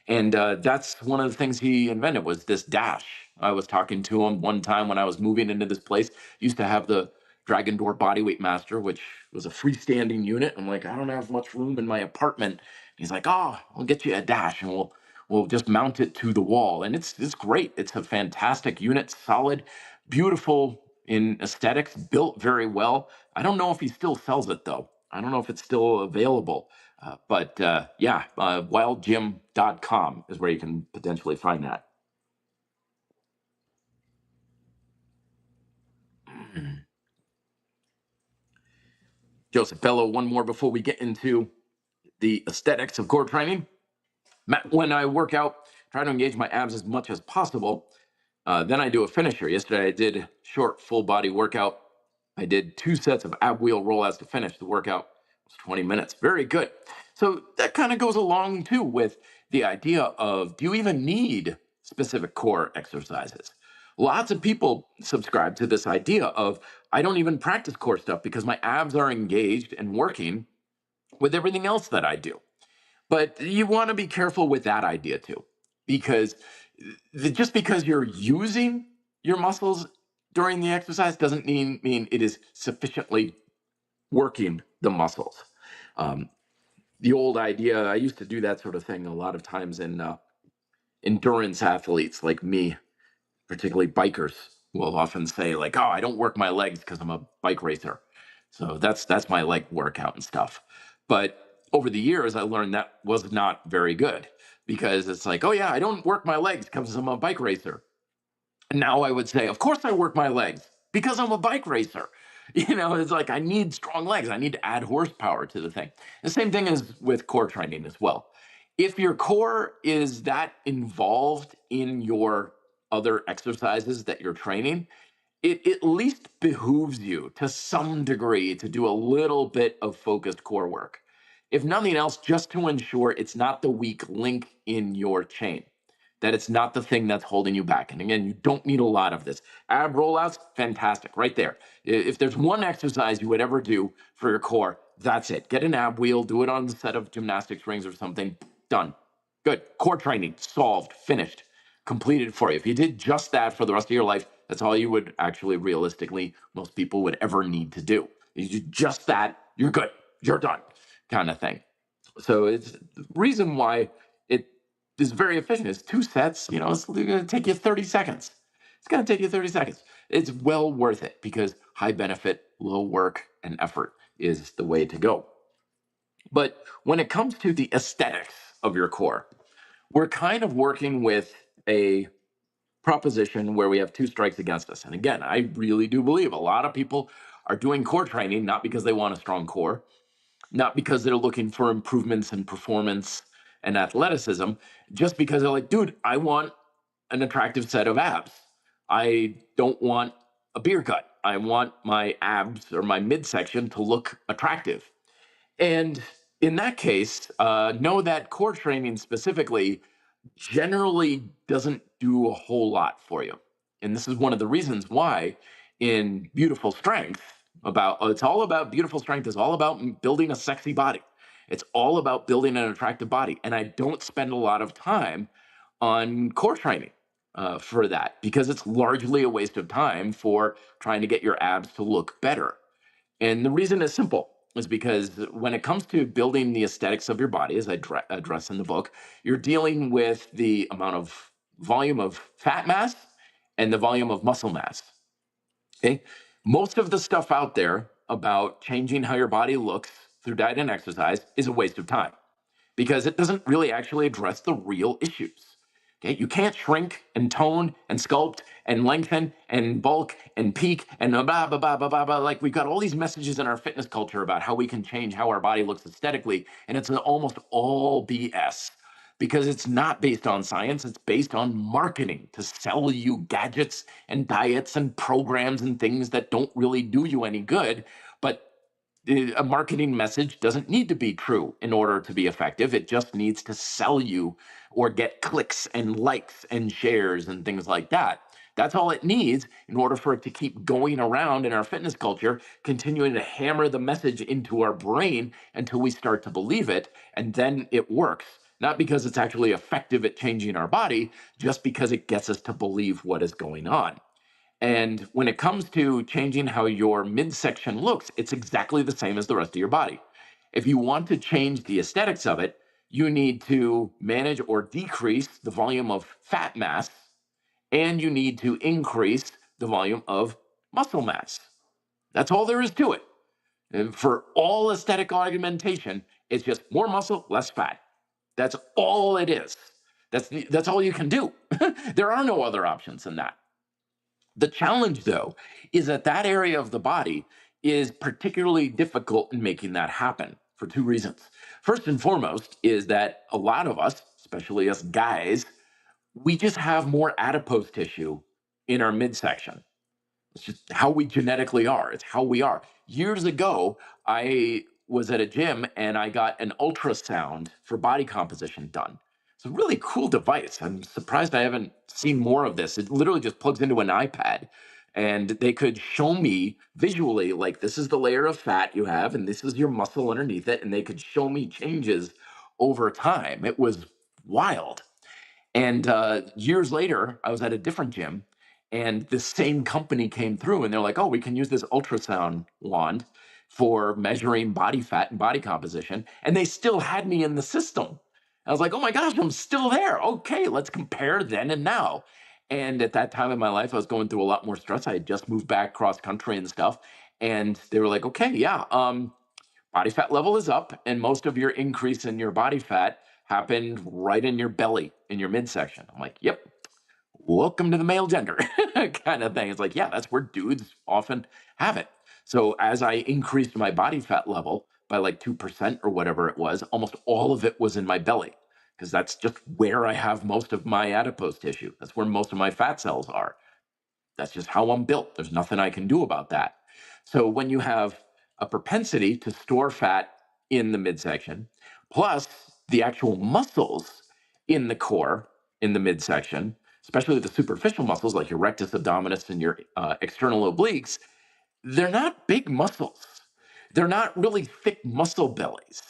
and that's one of the things he invented, was this dash. I was talking to him one time when I was moving into this place. Used to have the Dragon Door Bodyweight Master, which was a freestanding unit. I'm like, I don't have much room in my apartment. He's like, oh, I'll get you a dash, and we'll just mount it to the wall. And it's great. It's a fantastic unit, solid, beautiful in aesthetics, built very well. I don't know if he still sells it though. I don't know if it's still available. But yeah, wildjim.com is where you can potentially find that. Joseph Bello, one more before we get into the aesthetics of core training. When I work out, try to engage my abs as much as possible. Then I do a finisher. Yesterday I did short full body workout. I did 2 sets of ab wheel rollouts to finish the workout. It was 20 minutes. Very good. So that kind of goes along too with the idea of, do you even need specific core exercises? Lots of people subscribe to this idea of, I don't even practice core stuff because my abs are engaged and working with everything else that I do. But you want to be careful with that idea too, because just because you're using your muscles during the exercise doesn't mean it is sufficiently working the muscles. Um, the old idea, I used to do that sort of thing a lot of times in endurance athletes like me, particularly bikers, will often say like, "Oh, I don't work my legs because I'm a bike racer." So that's my leg workout and stuff. But over the years, I learned that was not very good, because it's like, "Oh yeah, I don't work my legs because I'm a bike racer." And now I would say, "Of course I work my legs because I'm a bike racer." It's like, I need strong legs. I need to add horsepower to the thing. The same thing is with core training as well. If your core is that involved in your other exercises that you're training, it at least behooves you to some degree to do a little bit of focused core work. If nothing else, just to ensure it's not the weak link in your chain, that it's not the thing that's holding you back. And again, you don't need a lot of this. Ab rollouts, fantastic, right there. If there's one exercise you would ever do for your core, that's it. Get an ab wheel, do it on a set of gymnastics rings or something, done. Good. Core training, solved, finished, completed for you. If you did just that for the rest of your life, that's all you would actually, realistically, most people would ever need to do. You do just that, you're good, you're done, kind of thing. So it's the reason why it is very efficient. It's 2 sets, it's going to take you 30 seconds. It's going to take you 30 seconds. It's well worth it, because high benefit, low work and effort is the way to go. But when it comes to the aesthetics of your core, we're kind of working with a proposition where we have 2 strikes against us. And again, I really do believe a lot of people are doing core training not because they want a strong core, not because they're looking for improvements in performance and athleticism, just because they're like, dude, I want an attractive set of abs. I don't want a beer gut. I want my abs or my midsection to look attractive. And in that case, know that core training specifically generally doesn't do a whole lot for you. And this is one of the reasons why in Beautiful Strength, it's all about Beautiful Strength is all about building a sexy body. It's all about building an attractive body. And I don't spend a lot of time on core training for that, because it's largely a waste of time for trying to get your abs to look better. And the reason is simple, is because when it comes to building the aesthetics of your body, as I address in the book, you're dealing with the amount of volume of fat mass and the volume of muscle mass. Okay. Most of the stuff out there about changing how your body looks through diet and exercise is a waste of time, because it doesn't really actually address the real issues. Okay, you can't shrink and tone and sculpt and lengthen and bulk and peak and blah blah blah blah blah blah. Like, we've got all these messages in our fitness culture about how we can change how our body looks aesthetically, and it's almost all BS, because it's not based on science. It's based on marketing to sell you gadgets and diets and programs and things that don't really do you any good. But a marketing message doesn't need to be true in order to be effective. It just needs to sell you or get clicks and likes and shares and things like that. That's all it needs in order for it to keep going around in our fitness culture, continuing to hammer the message into our brain until we start to believe it. And then it works, not because it's actually effective at changing our body, just because it gets us to believe what is going on. And when it comes to changing how your midsection looks, it's exactly the same as the rest of your body. If you want to change the aesthetics of it, you need to manage or decrease the volume of fat mass, and you need to increase the volume of muscle mass. That's all there is to it. And for all aesthetic augmentation, it's just more muscle, less fat. That's all it is. That's all you can do. There are no other options than that. The challenge, though, is that that area of the body is particularly difficult in making that happen for two reasons. First and foremost is that a lot of us, especially us guys, we just have more adipose tissue in our midsection. It's just how we genetically are. It's how we are. Years ago, I was at a gym and I got an ultrasound for body composition done. It's a really cool device. I'm surprised I haven't seen more of this. It literally just plugs into an iPad, and they could show me visually, like, this is the layer of fat you have and this is your muscle underneath it, and they could show me changes over time. It was wild. And years later, I was at a different gym, and the same company came through, and they're like, "Oh, we can use this ultrasound wand for measuring body fat and body composition." And they still had me in the system. I was like, "Oh my gosh, I'm still there. Okay, let's compare then and now." And at that time in my life, I was going through a lot more stress. I had just moved back cross country and stuff. And they were like, "Okay, yeah, body fat level is up, and most of your increase in your body fat happened right in your belly, in your midsection." I'm like, "Yep, welcome to the male gender," kind of thing. It's like, yeah, that's where dudes often have it. So as I increased my body fat level by like 2% or whatever it was, almost all of it was in my belly, because that's just where I have most of my adipose tissue. That's where most of my fat cells are. That's just how I'm built. There's nothing I can do about that. So when you have a propensity to store fat in the midsection, plus the actual muscles in the core, in the midsection, especially the superficial muscles like your rectus abdominis and your external obliques, they're not big muscles. They're not really thick muscle bellies.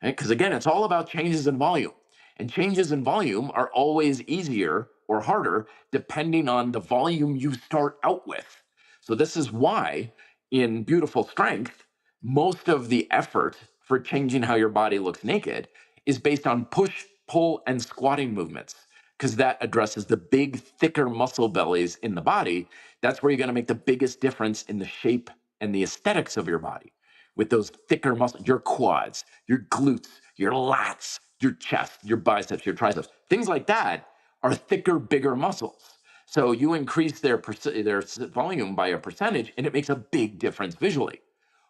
Because again, it's all about changes in volume. And changes in volume are always easier or harder depending on the volume you start out with. So, this is why in Beautiful Strength, most of the effort for changing how your body looks naked is based on push, pull, and squatting movements, because that addresses the big, thicker muscle bellies in the body. That's where you're going to make the biggest difference in the shape and the aesthetics of your body. With those thicker muscles, your quads, your glutes, your lats, your chest, your biceps, your triceps, things like that are thicker, bigger muscles. So you increase their volume by a percentage, and it makes a big difference visually.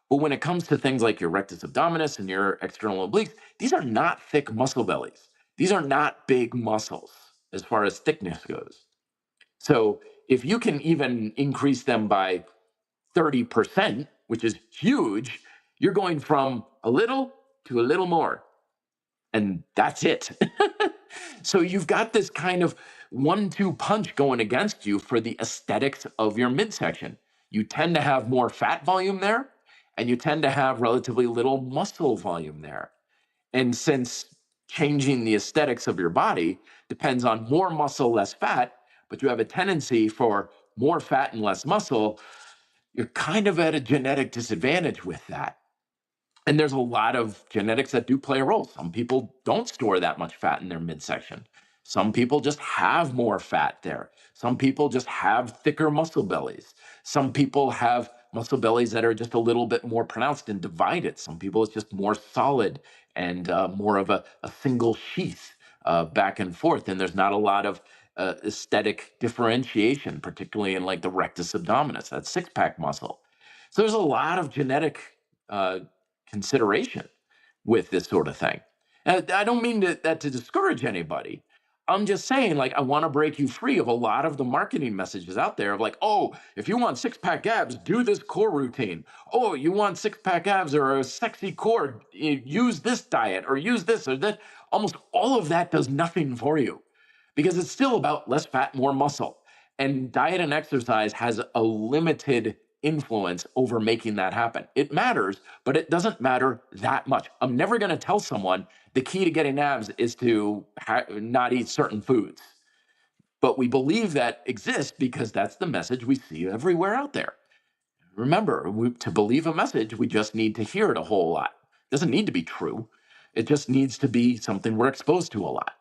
But when it comes to things like your rectus abdominis and your external obliques, these are not thick muscle bellies. These are not big muscles as far as thickness goes. So if you can even increase them by 30%, which is huge, you're going from a little to a little more. And that's it. So you've got this kind of 1-2 punch going against you for the aesthetics of your midsection. You tend to have more fat volume there, and you tend to have relatively little muscle volume there. And since changing the aesthetics of your body depends on more muscle, less fat, but you have a tendency for more fat and less muscle, you're kind of at a genetic disadvantage with that. And there's a lot of genetics that do play a role. Some people don't store that much fat in their midsection. Some people just have more fat there. Some people just have thicker muscle bellies. Some people have muscle bellies that are just a little bit more pronounced and divided. Some people it's just more solid and more of a single sheath back and forth. And there's not a lot of aesthetic differentiation, particularly in like the rectus abdominis, that six pack muscle. So there's a lot of genetic uh, consideration with this sort of thing. I don't mean that to discourage anybody. I'm just saying, like, I want to break you free of a lot of the marketing messages out there of like, oh, if you want six pack abs, do this core routine. Oh, you want six pack abs or a sexy core, use this diet or use this or that. Almost all of that does nothing for you because it's still about less fat, more muscle. And diet and exercise has a limited influence over making that happen. It matters, but it doesn't matter that much. I'm never going to tell someone the key to getting abs is to not eat certain foods. But we believe that exists because that's the message we see everywhere out there. Remember, to believe a message, we just need to hear it a whole lot. It doesn't need to be true. It just needs to be something we're exposed to a lot.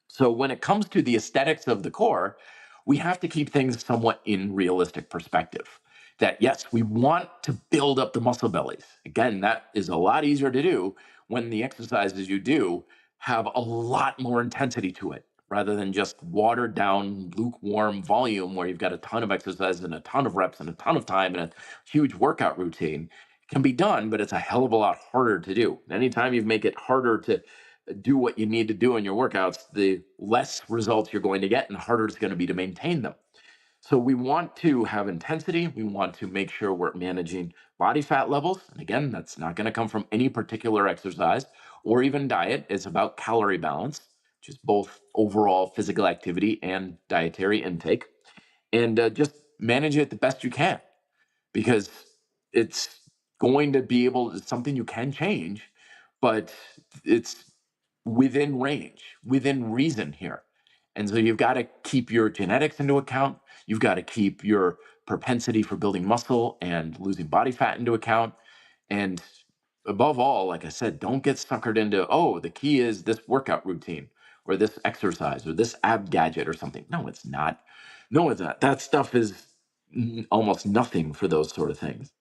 So when it comes to the aesthetics of the core, we have to keep things somewhat in realistic perspective. That yes, we want to build up the muscle bellies. Again, that is a lot easier to do when the exercises you do have a lot more intensity to it rather than just watered down, lukewarm volume where you've got a ton of exercises and a ton of reps and a ton of time and a huge workout routine. It can be done, but it's a hell of a lot harder to do. Anytime you make it harder to do what you need to do in your workouts, the less results you're going to get and harder it's going to be to maintain them. So we want to have intensity. We want to make sure we're managing body fat levels. And again, that's not going to come from any particular exercise or even diet. It's about calorie balance, which is both overall physical activity and dietary intake. And just manage it the best you can because it's going to be it's something you can change, but it's within range, within reason here. And so you've got to keep your genetics into account. You've got to keep your propensity for building muscle and losing body fat into account. And above all, like I said, don't get suckered into, oh, the key is this workout routine or this exercise or this ab gadget or something. No, it's not. No, it's not. That stuff is almost nothing for those sort of things.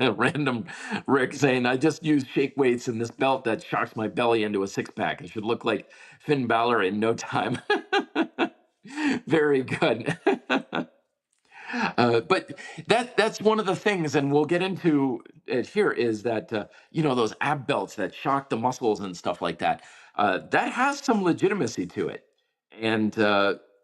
Random Rick saying, I just use shake weights in this belt that shocks my belly into a six pack. It should look like Finn Balor in no time. Very good. But that's one of the things, and we'll get into it here, is that those ab belts that shock the muscles and stuff like that. That has some legitimacy to it, and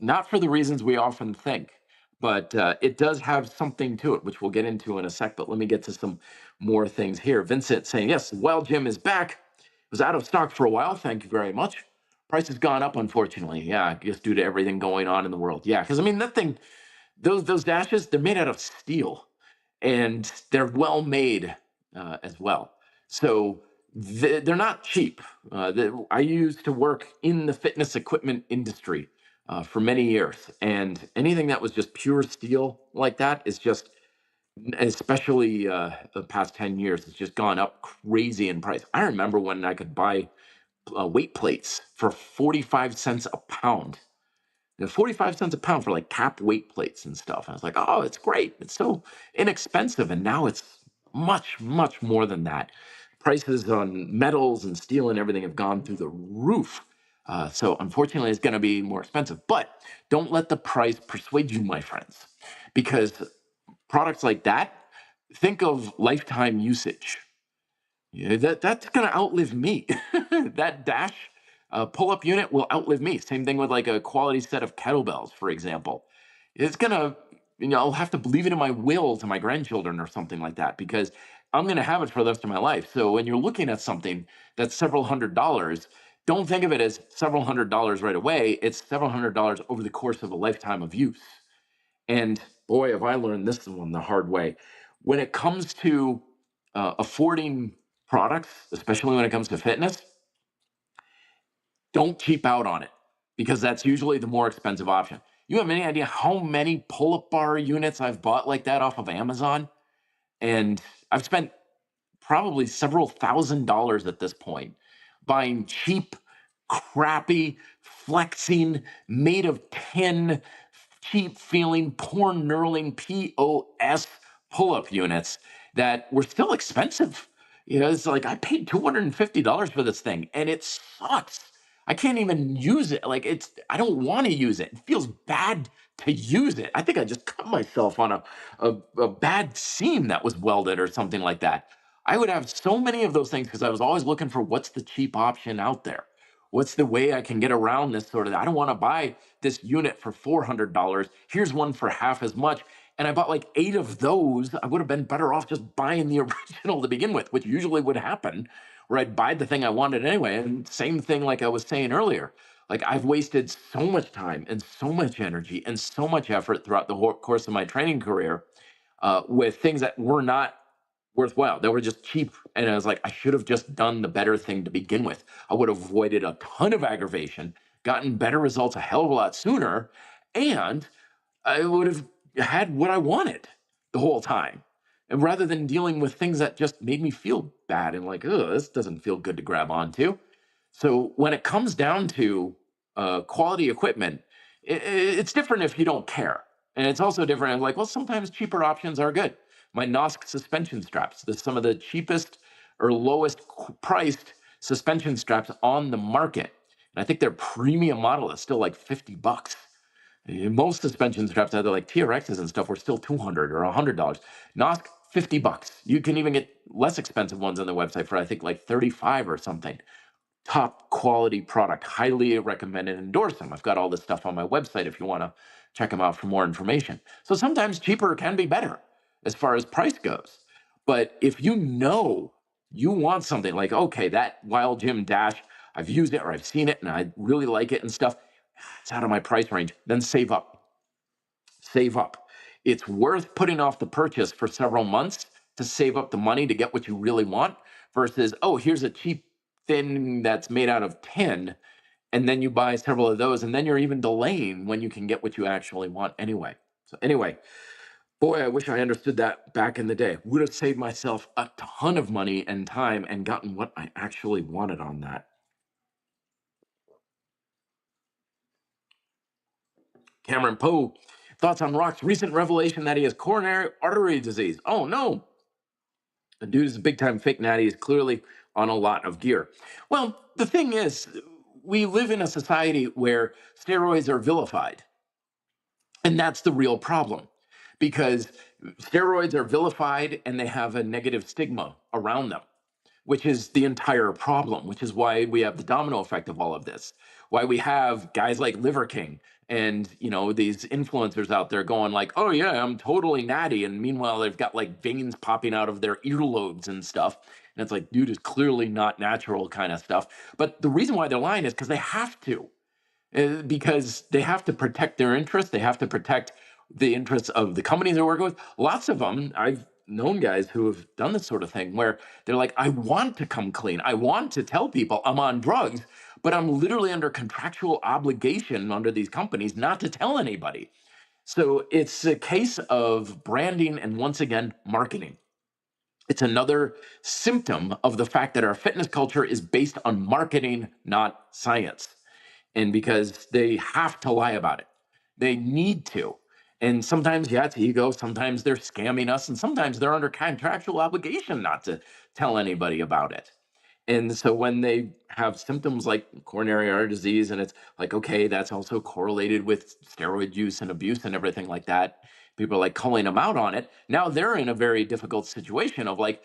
not for the reasons we often think, but it does have something to it, which we'll get into in a sec. But let me get to some more things here. Vincent saying, yes, Wild Gym is back. It was out of stock for a while. Thank you very much. Price has gone up, unfortunately. Yeah, I guess due to everything going on in the world. Yeah, because I mean that thing, those dashes, they're made out of steel, and they're well made as well. So they're not cheap. I used to work in the fitness equipment industry for many years, and anything that was just pure steel like that is just, especially the past 10 years, it's just gone up crazy in price. I remember when I could buy weight plates for 45 cents a pound. 45 cents a pound for like cap weight plates and stuff. I was like, oh, it's great. It's so inexpensive. And now it's much, much more than that. Prices on metals and steel and everything have gone through the roof. So unfortunately, it's going to be more expensive. But don't let the price persuade you, my friends, because products like that, think of lifetime usage. Yeah, that's gonna outlive me. That dash pull-up unit will outlive me. Same thing with like a quality set of kettlebells, for example. It's gonna, I'll have to leave it in my will to my grandchildren or something like that because I'm gonna have it for the rest of my life. So when you're looking at something that's several $100s, don't think of it as several $100s right away. It's several $100s over the course of a lifetime of use. And boy, have I learned this one the hard way. When it comes to affording products, especially when it comes to fitness, don't cheap out on it because that's usually the more expensive option. You have any idea how many pull-up bar units I've bought like that off of Amazon? And I've spent probably several $1,000s at this point buying cheap, crappy, flexing, made of tin, cheap feeling, porn knurling POS pull up units that were still expensive. It's like I paid $250 for this thing and it sucks. I can't even use it. Like I don't want to use it. It feels bad to use it. I think I just cut myself on a bad seam that was welded or something like that. I would have so many of those things because I was always looking for what's the cheap option out there. What's the way I can get around this sort of? I don't want to buy this unit for $400. Here's one for half as much. And I bought like 8 of those. I would have been better off just buying the original to begin with, which usually would happen, where I'd buy the thing I wanted anyway. And same thing, like I was saying earlier, like I've wasted so much time and so much energy and so much effort throughout the whole course of my training career with things that were not worthwhile. They were just cheap. And I was like, I should have just done the better thing to begin with. I would have avoided a ton of aggravation, gotten better results a hell of a lot sooner, and I would have had what I wanted the whole time. And rather than dealing with things that just made me feel bad and like, oh, this doesn't feel good to grab onto. So when it comes down to quality equipment, it's different if you don't care. And it's also different. I'm like, well, sometimes cheaper options are good. My Nosk suspension straps, some of the cheapest or lowest priced suspension straps on the market. And I think their premium model is still like $50. Most suspension straps, either like TRXs and stuff, were still $200 or $100. Nosk, $50. You can even get less expensive ones on the website for I think like 35 or something. Top quality product, highly recommend and endorse them. I've got all this stuff on my website if you want to check them out for more information. So sometimes cheaper can be better as far as price goes. But if you know you want something like, okay, that Wild Gym Dash, I've used it or I've seen it and I really like it and stuff, it's out of my price range, then save up. Save up. It's worth putting off the purchase for several months to save up the money to get what you really want versus, oh, here's a cheap thing that's made out of tin. And then you buy several of those, and then you're even delaying when you can get what you actually want anyway. So, anyway, boy, I wish I understood that back in the day. Would have saved myself a ton of money and time and gotten what I actually wanted on that. Cameron Poe, thoughts on Rock's recent revelation that he has coronary artery disease. Oh no, the dude is a big time fake natty, is clearly on a lot of gear. Well, the thing is, we live in a society where steroids are vilified. And that's the real problem because steroids are vilified and they have a negative stigma around them, which is the entire problem, which is why we have the domino effect of all of this. Why we have guys like Liver King and these influencers out there going like, oh yeah, I'm totally natty. And meanwhile, they've got like veins popping out of their earlobes and stuff. And it's like, dude is clearly not natural kind of stuff. But the reason why they're lying is because they have to because they have to protect their interests. They have to protect the interests of the companies they're working with. Lots of them, I've known guys who have done this sort of thing where they're like, I want to come clean. I want to tell people I'm on drugs, but I'm literally under contractual obligation under these companies not to tell anybody. So it's a case of branding and once again, marketing. It's another symptom of the fact that our fitness culture is based on marketing, not science. And because they have to lie about it, they need to. And sometimes, yeah, it's ego. Sometimes they're scamming us, and sometimes they're under contractual obligation not to tell anybody about it. And so when they have symptoms like coronary artery disease, and it's like, okay, that's also correlated with steroid use and abuse and everything like that, people are like calling them out on it. Now they're in a very difficult situation of like,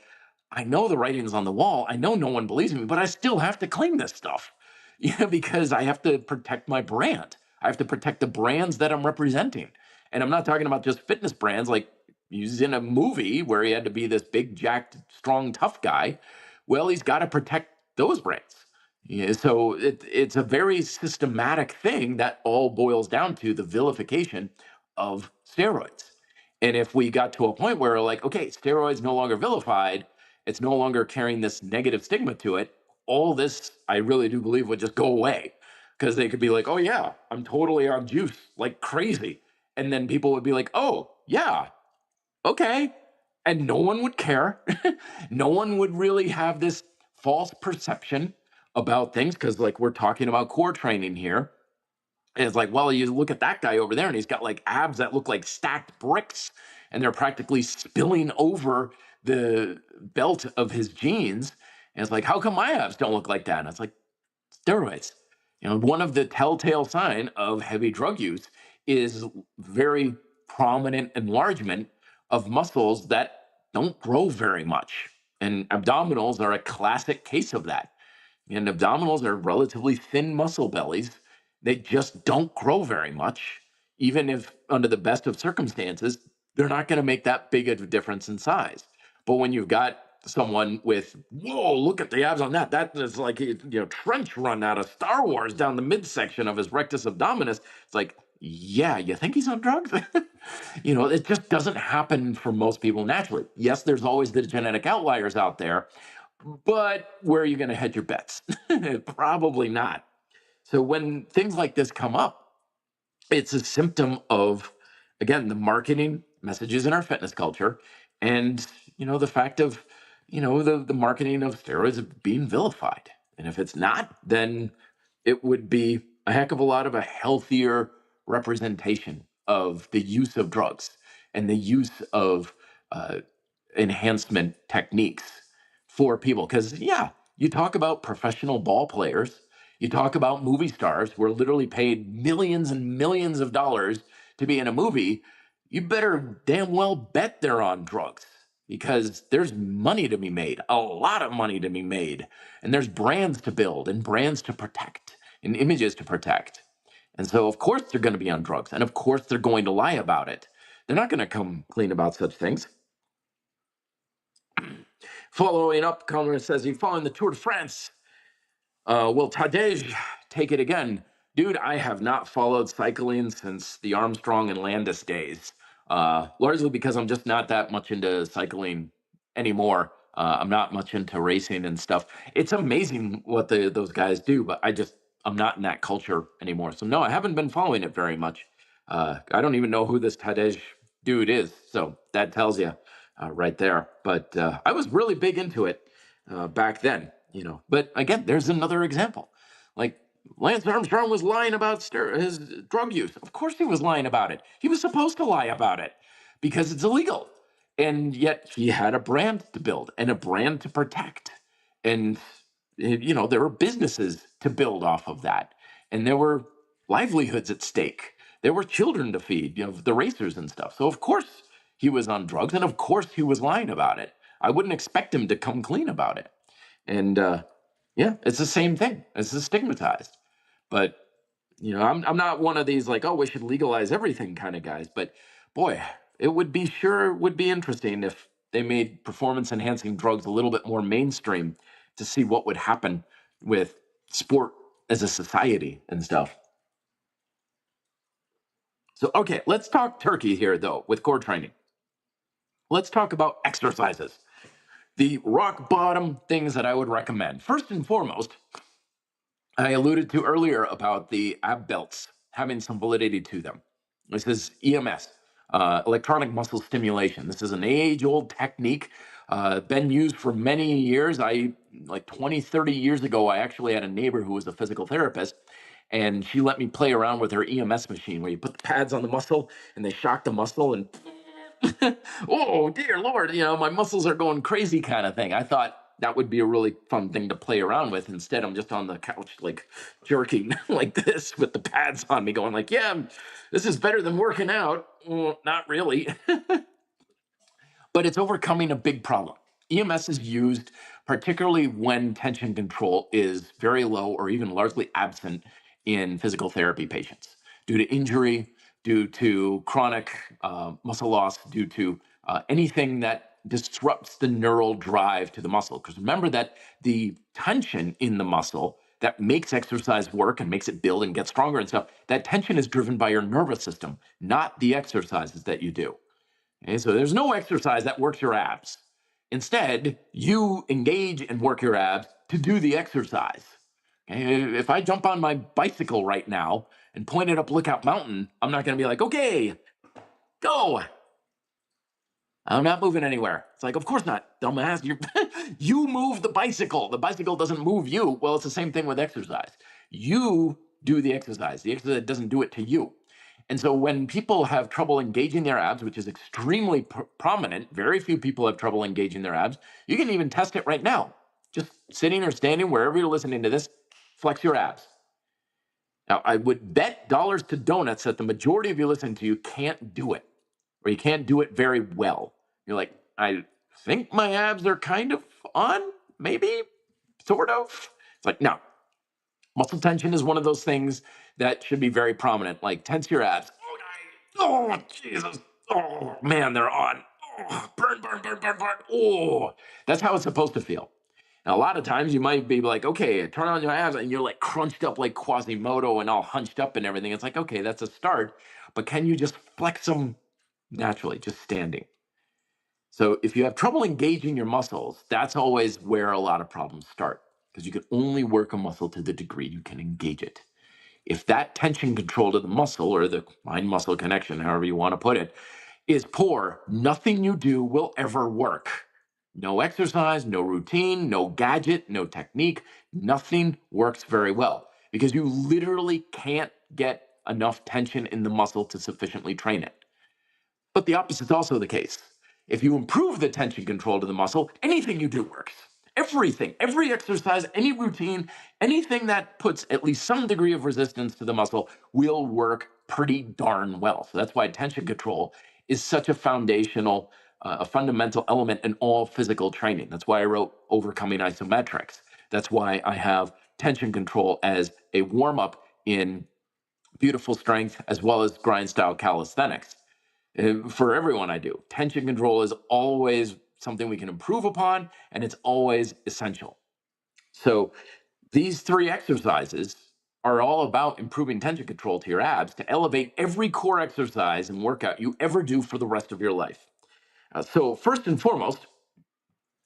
I know the writing's on the wall. I know no one believes me, but I still have to claim this stuff, because I have to protect my brand. I have to protect the brands that I'm representing. And I'm not talking about just fitness brands like he's in a movie where he had to be this big, jacked, strong, tough guy. Well, he's got to protect those brands. Yeah, so it's a very systematic thing that all boils down to the vilification of steroids. And if we got to a point where like, okay, steroids no longer vilified, it's no longer carrying this negative stigma to it, all this, I really do believe, would just go away. Because they could be like, oh, yeah, I'm totally on juice like crazy. And then people would be like, oh, yeah, okay. And no one would care. No one would really have this false perception about things because, like, we're talking about core training here. And it's like, well, you look at that guy over there and he's got like abs that look like stacked bricks and they're practically spilling over the belt of his jeans. And it's like, how come my abs don't look like that? And it's like, steroids. One of the telltale sign of heavy drug use is very prominent enlargement of muscles that don't grow very much. And abdominals are a classic case of that. And abdominals are relatively thin muscle bellies. They just don't grow very much. Even if, under the best of circumstances, they're not going to make that big of a difference in size. But when you've got someone with, whoa, look at the abs on that. That is like trench run out of Star Wars down the midsection of his rectus abdominis. It's like, yeah, you think he's on drugs? It just doesn't happen for most people naturally. Yes, there's always the genetic outliers out there, but where are you going to hedge your bets? Probably not. So when things like this come up, it's a symptom of, again, the marketing messages in our fitness culture and, the fact of, the marketing of steroids being vilified. And if it's not, then it would be a heck of a lot of a healthier representation of the use of drugs and the use of uh, enhancement techniques for people. Because, yeah, you talk about professional ball players, you talk about movie stars who are literally paid millions and millions of dollars to be in a movie. You better damn well bet they're on drugs because there's money to be made, a lot of money to be made. And there's brands to build and brands to protect and images to protect. And so, of course, they're going to be on drugs. And of course, they're going to lie about it. They're not going to come clean about such things. Following up, Conrad says, he following the Tour de France. Will Tadej take it again? Dude, I have not followed cycling since the Armstrong and Landis days, largely because I'm just not that much into cycling anymore. I'm not much into racing and stuff. It's amazing what those guys do, but I'm not in that culture anymore. So no, I haven't been following it very much. I don't even know who this Tadej dude is. So that tells you right there. But I was really big into it back then, But again, there's another example. Like Lance Armstrong was lying about his drug use. Of course he was lying about it. He was supposed to lie about it because it's illegal. And yet he had a brand to build and a brand to protect. And, there were businesses to build off of that. And there were livelihoods at stake. There were children to feed, the racers and stuff. So, of course, he was on drugs. And of course, he was lying about it. I wouldn't expect him to come clean about it. And yeah, it's the same thing. It's stigmatized. But I'm not one of these like, oh, we should legalize everything kind of guys. But boy, it would be interesting if they made performance enhancing drugs a little bit more mainstream to see what would happen with sport as a society and stuff. So, okay, let's talk turkey here though with core training. Let's talk about exercises. The rock bottom things that I would recommend. First and foremost, I alluded to earlier about the ab belts having some validity to them. This is EMS, electronic muscle stimulation. This is an age-old technique, been used for many years. Like 20, 30 years ago, I actually had a neighbor who was a physical therapist, and she let me play around with her EMS machine where you put the pads on the muscle and they shock the muscle and oh dear Lord, my muscles are going crazy kind of thing. I thought that would be a really fun thing to play around with. Instead, I'm just on the couch, like jerking like this with the pads on me, going like, yeah, this is better than working out. Well, not really. But it's overcoming a big problem. EMS is used particularly when tension control is very low or even largely absent in physical therapy patients due to injury, due to chronic muscle loss, due to anything that disrupts the neural drive to the muscle. Because remember that the tension in the muscle that makes exercise work and makes it build and get stronger and stuff, that tension is driven by your nervous system, not the exercises that you do. Okay, so there's no exercise that works your abs. Instead, you engage and work your abs to do the exercise. Okay? If I jump on my bicycle right now and point it up Lookout Mountain, I'm not going to be like, okay, go. I'm not moving anywhere. It's like, of course not, dumbass. You move the bicycle. The bicycle doesn't move you. Well, it's the same thing with exercise. You do the exercise. The exercise doesn't do it to you. And so when people have trouble engaging their abs, which is extremely prominent, very few people have trouble engaging their abs. You can even test it right now. Just sitting or standing, wherever you're listening to this, flex your abs. Now, I would bet dollars to donuts that the majority of you listening to you can't do it, or you can't do it very well. You're like, I think my abs are kind of on, maybe, sort of. It's like, no. Muscle tension is one of those things that should be very prominent. Like, tense your abs. Oh, Jesus. Oh, man, they're on. Oh, burn, burn, burn, burn, burn. Oh, that's how it's supposed to feel. And a lot of times you might be like, okay, turn on your abs, and you're like crunched up like Quasimodo and all hunched up and everything. It's like, okay, that's a start. But can you just flex them naturally, just standing? So if you have trouble engaging your muscles, that's always where a lot of problems start, because you can only work a muscle to the degree you can engage it. If that tension control to the muscle, or the mind-muscle connection, however you want to put it, is poor, nothing you do will ever work. No exercise, no routine, no gadget, no technique, nothing works very well, because you literally can't get enough tension in the muscle to sufficiently train it. But the opposite is also the case. If you improve the tension control to the muscle, anything you do works. Everything, every exercise, any routine, anything that puts at least some degree of resistance to the muscle will work pretty darn well. So that's why tension control is such a foundational, a fundamental element in all physical training. That's why I wrote Overcoming Isometrics. That's why I have tension control as a warm-up in beautiful strength as well as grind style calisthenics. For everyone I do, tension control is always something we can improve upon, and it's always essential. So these three exercises are all about improving tension control to your abs to elevate every core exercise and workout you ever do for the rest of your life. So first and foremost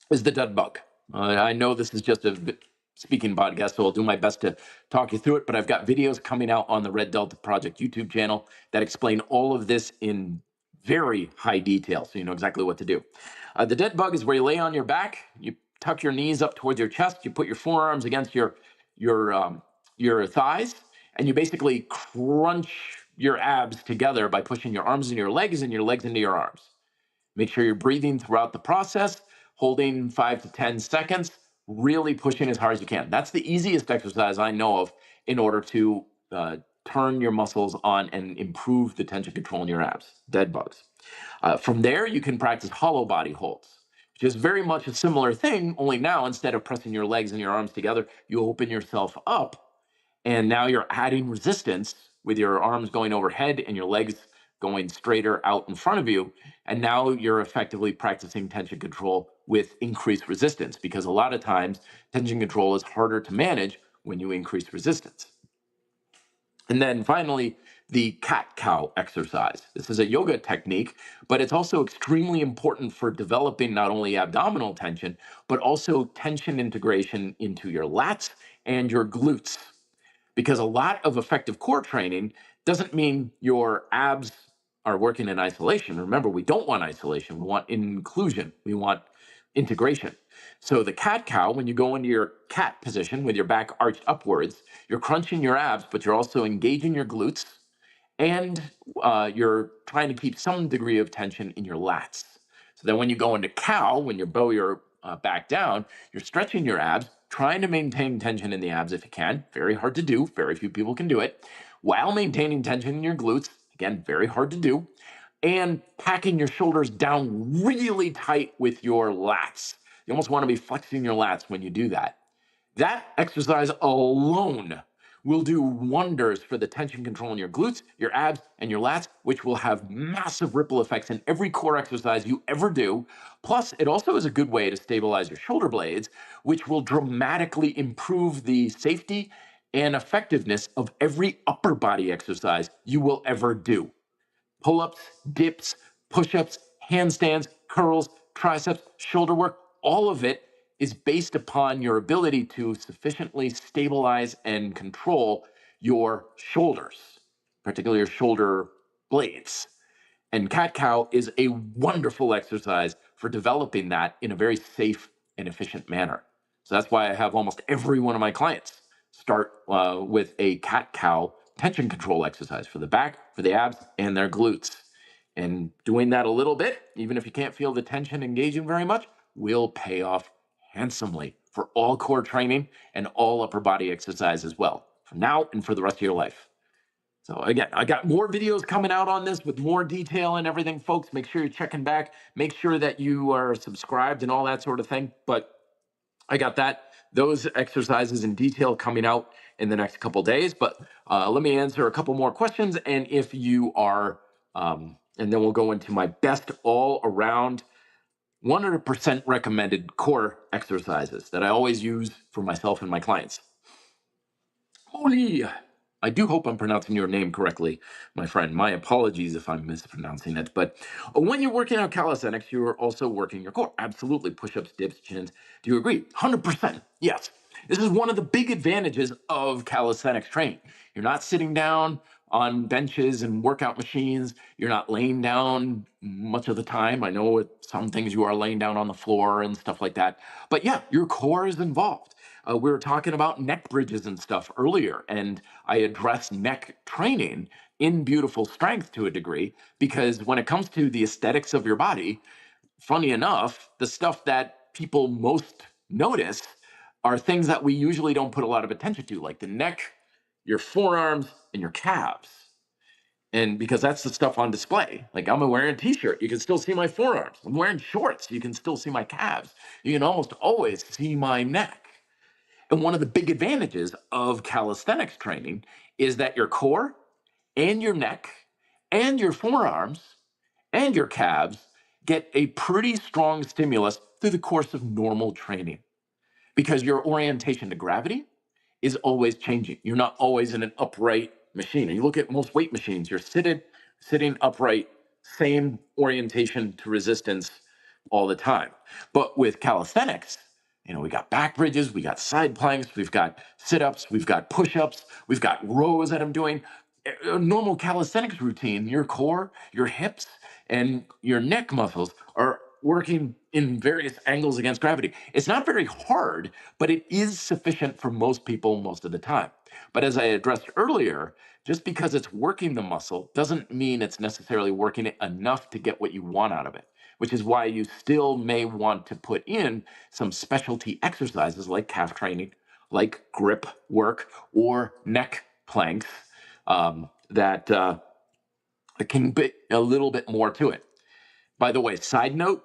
is the dead bug. I know this is just a speaking podcast, so I'll do my best to talk you through it, but I've got videos coming out on the Red Delta Project YouTube channel that explain all of this in very high detail, so you know exactly what to do. The dead bug is where you lay on your back, you tuck your knees up towards your chest, you put your forearms against your thighs, and you basically crunch your abs together by pushing your arms into your legs and your legs into your arms. Make sure you're breathing throughout the process, holding 5 to 10 seconds, really pushing as hard as you can. That's the easiest exercise I know of in order to turn your muscles on and improve the tension control in your abs, dead bugs. From there, you can practice hollow body holds, which is very much a similar thing, only now instead of pressing your legs and your arms together, you open yourself up, and now you're adding resistance with your arms going overhead and your legs going straighter out in front of you. And now you're effectively practicing tension control with increased resistance, because a lot of times tension control is harder to manage when you increase resistance. And then finally, the cat-cow exercise. This is a yoga technique, but it's also extremely important for developing not only abdominal tension, but also tension integration into your lats and your glutes. Because a lot of effective core training doesn't mean your abs are working in isolation. Remember, we don't want isolation. We want inclusion. We want integration. So the cat cow, when you go into your cat position with your back arched upwards, you're crunching your abs, but you're also engaging your glutes, and you're trying to keep some degree of tension in your lats. So then when you go into cow, when you bow your back down, you're stretching your abs, trying to maintain tension in the abs if you can. Very hard to do. Very few people can do it. While maintaining tension in your glutes, again, very hard to do. And packing your shoulders down really tight with your lats. You almost want to be flexing your lats when you do that. That exercise alone will do wonders for the tension control in your glutes, your abs, and your lats, which will have massive ripple effects in every core exercise you ever do. Plus, it also is a good way to stabilize your shoulder blades, which will dramatically improve the safety and effectiveness of every upper body exercise you will ever do. Pull-ups, dips, push-ups, handstands, curls, triceps, shoulder work, all of it is based upon your ability to sufficiently stabilize and control your shoulders, particularly your shoulder blades. And cat cow is a wonderful exercise for developing that in a very safe and efficient manner. So that's why I have almost every one of my clients start with a cat cow tension control exercise for the back, for the abs, and their glutes. And doing that a little bit, even if you can't feel the tension engaging very much, will pay off handsomely for all core training and all upper body exercise as well, for now and for the rest of your life. So again, I got more videos coming out on this with more detail and everything, folks. Make sure you're checking back. Make sure that you are subscribed and all that sort of thing. But I got those exercises in detail coming out in the next couple days. But let me answer a couple more questions. And if you are, and then we'll go into my best all around 100% recommended core exercises that I always use for myself and my clients. Holy, I do hope I'm pronouncing your name correctly, my friend. My apologies if I'm mispronouncing it. But when you're working out calisthenics, you're also working your core. Absolutely. Push-ups, dips, chins. Do you agree? 100%. Yes. This is one of the big advantages of calisthenics training. You're not sitting down on benches and workout machines. You're not laying down much of the time. I know with some things you are laying down on the floor and stuff like that. But yeah, your core is involved. We were talking about neck bridges and stuff earlier, and I addressed neck training in Beautiful Strength to a degree, because when it comes to the aesthetics of your body, funny enough, the stuff that people most notice are things that we usually don't put a lot of attention to, like the neck, your forearms, and your calves. And because that's the stuff on display. Like I'm wearing a t-shirt, you can still see my forearms. I'm wearing shorts, you can still see my calves. You can almost always see my neck. And one of the big advantages of calisthenics training is that your core and your neck and your forearms and your calves get a pretty strong stimulus through the course of normal training, because your orientation to gravity is always changing. You're not always in an upright machine. And you look at most weight machines, you're sitting upright, same orientation to resistance all the time. But with calisthenics, we got back bridges, we got side planks, we've got sit-ups, we've got push-ups, we've got rows that I'm doing. A normal calisthenics routine, your core, your hips, and your neck muscles are working in various angles against gravity. It's not very hard, but it is sufficient for most people most of the time. But as I addressed earlier, just because it's working the muscle doesn't mean it's necessarily working it enough to get what you want out of it, which is why you still may want to put in some specialty exercises like calf training, like grip work, or neck planks that can be a little bit more to it. By the way, side note,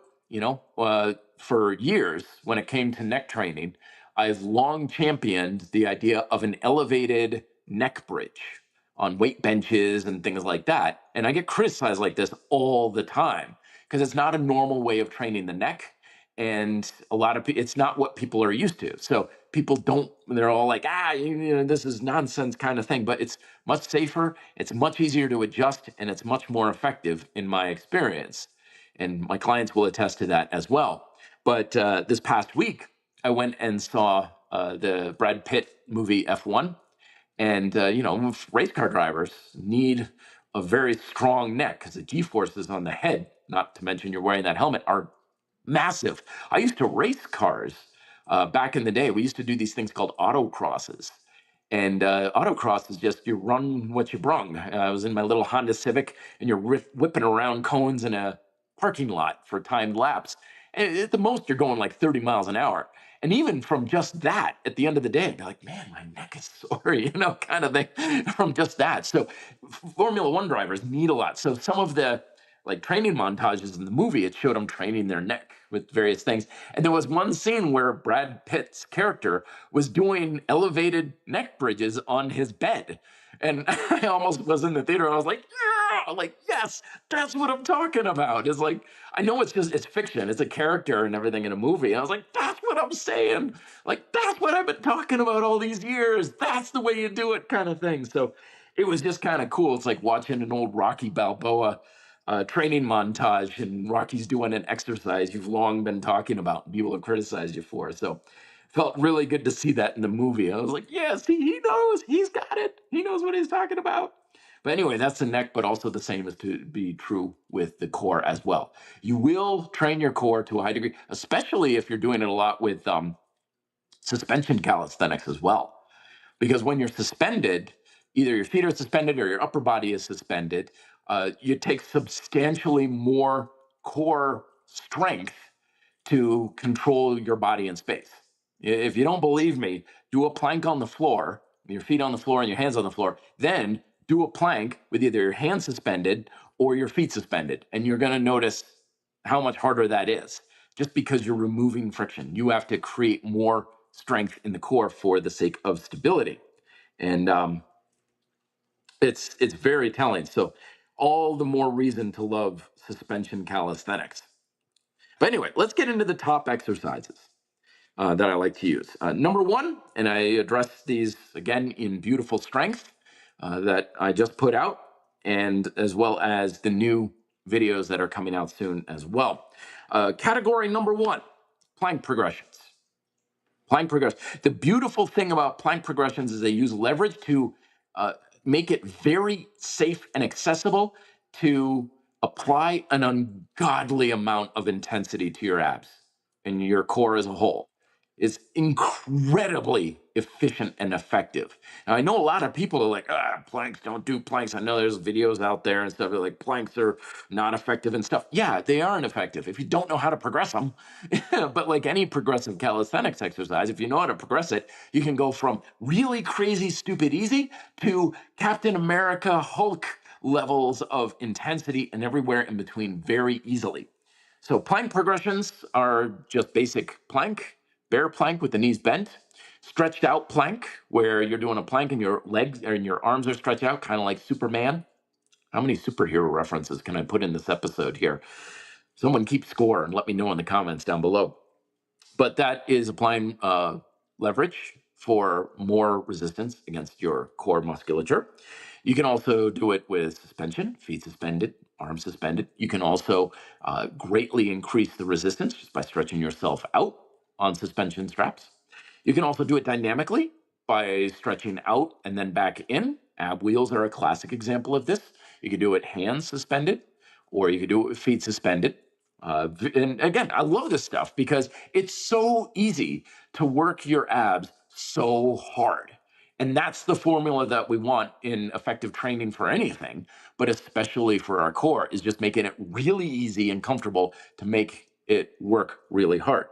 for years when it came to neck training, I've long championed the idea of an elevated neck bridge on weight benches and things like that. And I get criticized like this all the time because it's not a normal way of training the neck. And a lot of people, it's not what people are used to. So people don't, they're all like, this is nonsense kind of thing. But it's much safer, it's much easier to adjust, and it's much more effective in my experience. And my clients will attest to that as well. But this past week, I went and saw the Brad Pitt movie F1. And, race car drivers need a very strong neck because the G-forces on the head, not to mention you're wearing that helmet, are massive. I used to race cars back in the day. We used to do these things called autocrosses. And autocross is just you run what you brung. I was in my little Honda Civic, and you're whipping around cones in a parking lot for timed laps. And at the most, you're going like 30 miles an hour. And even from just that, at the end of the day, I'd be like, man, my neck is sore, kind of thing from just that. So Formula One drivers need a lot. So some of the like training montages in the movie, it showed them training their neck with various things. And there was one scene where Brad Pitt's character was doing elevated neck bridges on his bed. And I almost was in the theater. I was like, yeah, like, yes, that's what I'm talking about. It's like, I know it's fiction. It's a character and everything in a movie. And I was like, that's what I'm saying. Like, that's what I've been talking about all these years. That's the way you do it kind of thing. So it was just kind of cool. It's like watching an old Rocky Balboa training montage and Rocky's doing an exercise you've long been talking about and people have criticized you for. So felt really good to see that in the movie. I was like, yes, he knows, he's got it. He knows what he's talking about. But anyway, that's the neck, but also the same is to be true with the core as well. You will train your core to a high degree, especially if you're doing it a lot with suspension calisthenics as well. Because when you're suspended, either your feet are suspended or your upper body is suspended, you take substantially more core strength to control your body in space. If you don't believe me, do a plank on the floor, your feet on the floor and your hands on the floor, then do a plank with either your hands suspended or your feet suspended. And you're going to notice how much harder that is just because you're removing friction. You have to create more strength in the core for the sake of stability. And it's very telling. So all the more reason to love suspension calisthenics. But anyway, let's get into the top exercises that I like to use. Number one, and I address these again in beautiful strength that I just put out, and as well as the new videos that are coming out soon as well. Category number one, plank progressions. Plank progression. The beautiful thing about plank progressions is they use leverage to uh, make it very safe and accessible to apply an ungodly amount of intensity to your abs and your core as a whole. It's incredibly efficient and effective. Now, I know a lot of people are like, planks, don't do planks. I know there's videos out there and stuff like planks are not effective and stuff. Yeah, they aren't effective if you don't know how to progress them. But like any progressive calisthenics exercise, if you know how to progress it, you can go from really crazy, stupid, easy to Captain America, Hulk levels of intensity and everywhere in between very easily. So plank progressions are just basic plank, bear plank with the knees bent, stretched out plank where you're doing a plank and your legs and your arms are stretched out, kind of like Superman. How many superhero references can I put in this episode here? Someone keep score and let me know in the comments down below. But that is applying leverage for more resistance against your core musculature. You can also do it with suspension, feet suspended, arms suspended. You can also greatly increase the resistance just by stretching yourself out on suspension straps. You can also do it dynamically by stretching out and then back in. Ab wheels are a classic example of this. You can do it hands suspended, or you can do it with feet suspended. And again, I love this stuff because it's so easy to work your abs so hard. And that's the formula that we want in effective training for anything, but especially for our core, is just making it really easy and comfortable to make it work really hard.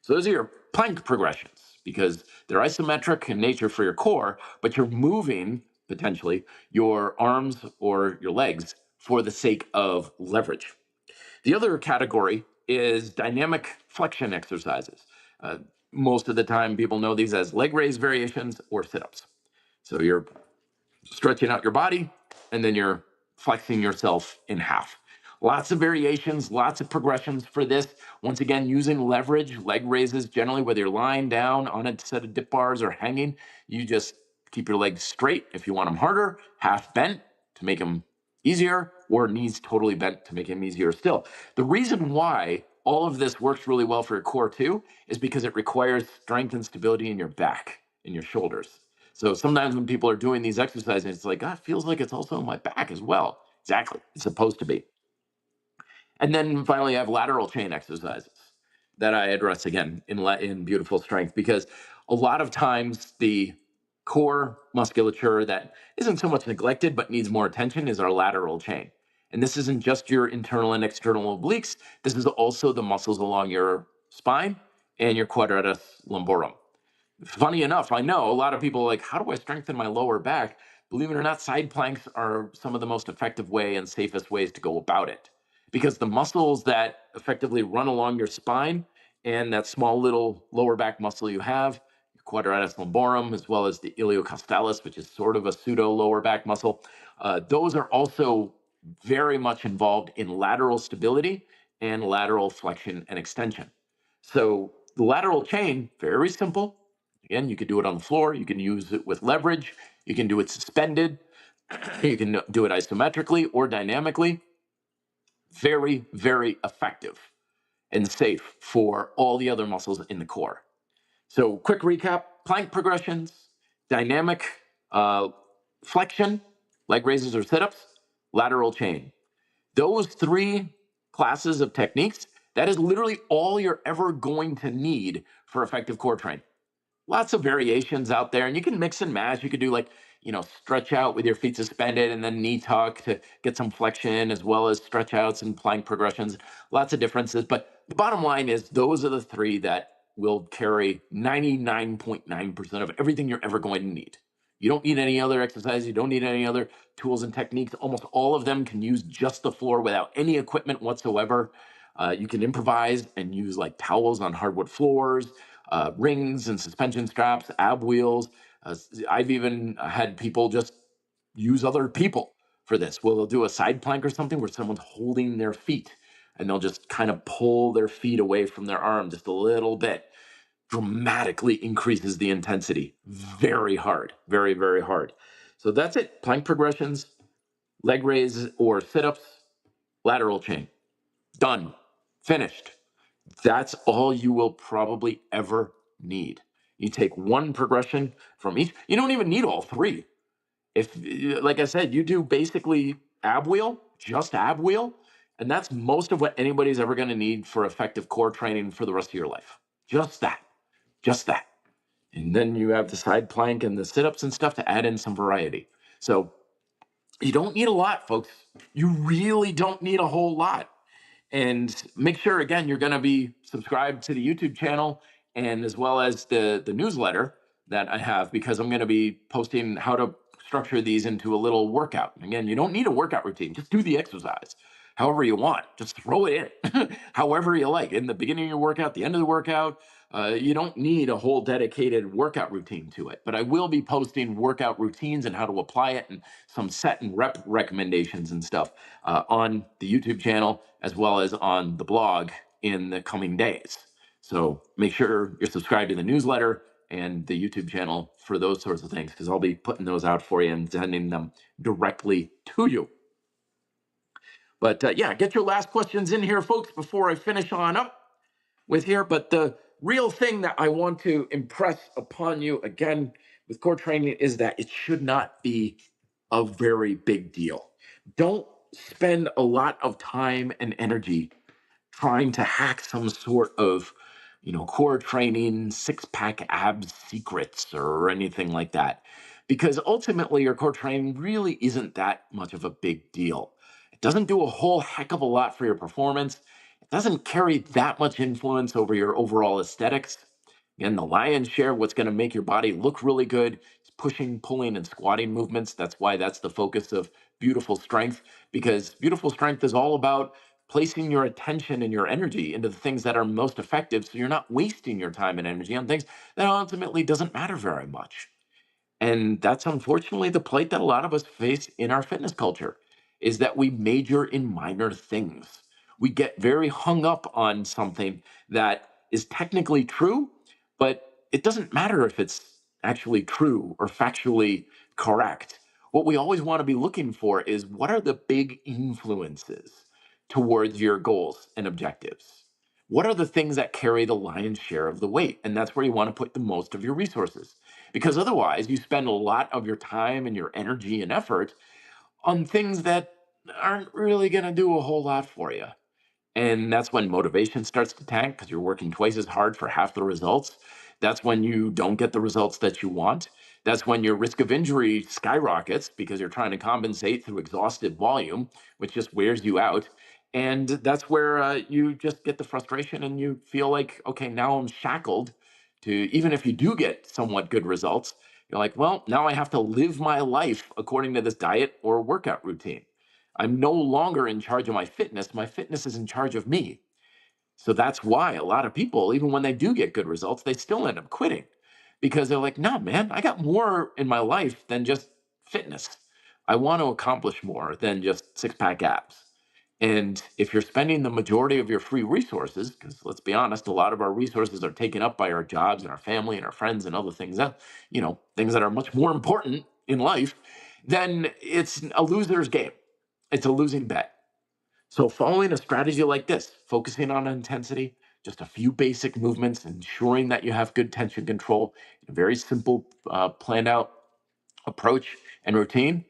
So those are your plank progressions because they're isometric in nature for your core, but you're moving potentially your arms or your legs for the sake of leverage. The other category is dynamic flexion exercises. Most of the time, people know these as leg raise variations or sit ups. So you're stretching out your body and then you're flexing yourself in half. Lots of variations, lots of progressions for this. Once again, using leverage, leg raises, generally, whether you're lying down on a set of dip bars or hanging, you just keep your legs straight. If you want them harder, half bent to make them easier, or knees totally bent to make them easier still. The reason why all of this works really well for your core too is because it requires strength and stability in your back and your shoulders. So sometimes when people are doing these exercises, it's like, it feels like it's also on my back as well. Exactly. It's supposed to be. And then finally, I have lateral chain exercises that I address again in beautiful strength because a lot of times the core musculature that isn't so much neglected but needs more attention is our lateral chain. And this isn't just your internal and external obliques. This is also the muscles along your spine and your quadratus lumborum. Funny enough, I know a lot of people are like, how do I strengthen my lower back? Believe it or not, side planks are some of the most effective way and safest ways to go about it. Because the muscles that effectively run along your spine and that small little lower back muscle you have, your quadratus lumborum, as well as the iliocostalis, which is sort of a pseudo lower back muscle, those are also very much involved in lateral stability and lateral flexion and extension. So the lateral chain, very simple. Again, you can do it on the floor. You can use it with leverage. You can do it suspended. You can do it isometrically or dynamically. very, very effective and safe for all the other muscles in the core. So, quick recap: plank progressions, dynamic uh, flexion, leg raises or sit ups, lateral chain. Those three classes of techniques, that is literally all you're ever going to need for effective core training. Lots of variations out there, and you can mix and match. You could do like, stretch out with your feet suspended and then knee tuck to get some flexion, as well as stretch outs and plank progressions. Lots of differences. But the bottom line is those are the three that will carry 99.9% of everything you're ever going to need. You don't need any other exercise. You don't need any other tools and techniques. Almost all of them can use just the floor without any equipment whatsoever. You can improvise and use like towels on hardwood floors, rings and suspension straps, ab wheels. I've even had people just use other people for this. Well, they'll do a side plank or something where someone's holding their feet and they'll just kind of pull their feet away from their arm just a little bit. Dramatically increases the intensity. Very hard, very, very hard. So that's it. Plank progressions, leg raises or sit ups, lateral chain. Done. Finished. That's all you will probably ever need. You take one progression from each. You don't even need all three. If, like I said, you do basically ab wheel, just ab wheel, and that's most of what anybody's ever going to need for effective core training for the rest of your life. Just that. Just that. And then you have the side plank and the sit ups and stuff to add in some variety. So you don't need a lot, folks. You really don't need a whole lot. And make sure, again, you're going to be subscribed to the YouTube channel and as well as the newsletter that I have, because I'm going to be posting how to structure these into a little workout. Again, you don't need a workout routine. Just do the exercise however you want. Just throw it in however you like. In the beginning of your workout, the end of the workout, you don't need a whole dedicated workout routine to it. But I will be posting workout routines and how to apply it and some set and rep recommendations and stuff on the YouTube channel as well as on the blog in the coming days. So make sure you're subscribed to the newsletter and the YouTube channel for those sorts of things, because I'll be putting those out for you and sending them directly to you. But yeah, get your last questions in here, folks, before I finish on up with here. But the real thing that I want to impress upon you again with core training is that it should not be a very big deal. Don't spend a lot of time and energy trying to hack some sort of, core training, six-pack abs secrets or anything like that. Because ultimately your core training really isn't that much of a big deal. It doesn't do a whole heck of a lot for your performance. It doesn't carry that much influence over your overall aesthetics. Again, the lion's share of what's going to make your body look really good is pushing, pulling, and squatting movements. That's why that's the focus of beautiful strength, because beautiful strength is all about placing your attention and your energy into the things that are most effective, so you're not wasting your time and energy on things that ultimately doesn't matter very much. And that's unfortunately the plight that a lot of us face in our fitness culture, is that we major in minor things. We get very hung up on something that is technically true, but it doesn't matter if it's actually true or factually correct. What we always want to be looking for is, what are the big influences towards your goals and objectives? What are the things that carry the lion's share of the weight? And that's where you want to put the most of your resources, because otherwise you spend a lot of your time and your energy and effort on things that aren't really going to do a whole lot for you. And that's when motivation starts to tank, because you're working twice as hard for half the results. That's when you don't get the results that you want. That's when your risk of injury skyrockets, because you're trying to compensate through exhausted volume, which just wears you out. And that's where you just get the frustration and you feel like, okay, now I'm shackled to, even if you do get somewhat good results, you're like, well, now I have to live my life according to this diet or workout routine. I'm no longer in charge of my fitness. My fitness is in charge of me. So that's why a lot of people, even when they do get good results, they still end up quitting, because they're like, no, man, I got more in my life than just fitness. I want to accomplish more than just six pack abs. And if you're spending the majority of your free resources, because let's be honest, a lot of our resources are taken up by our jobs and our family and our friends and other things that, things that are much more important in life, then it's a loser's game. It's a losing bet. So following a strategy like this, focusing on intensity, just a few basic movements, ensuring that you have good tension control, a very simple planned out approach and routine,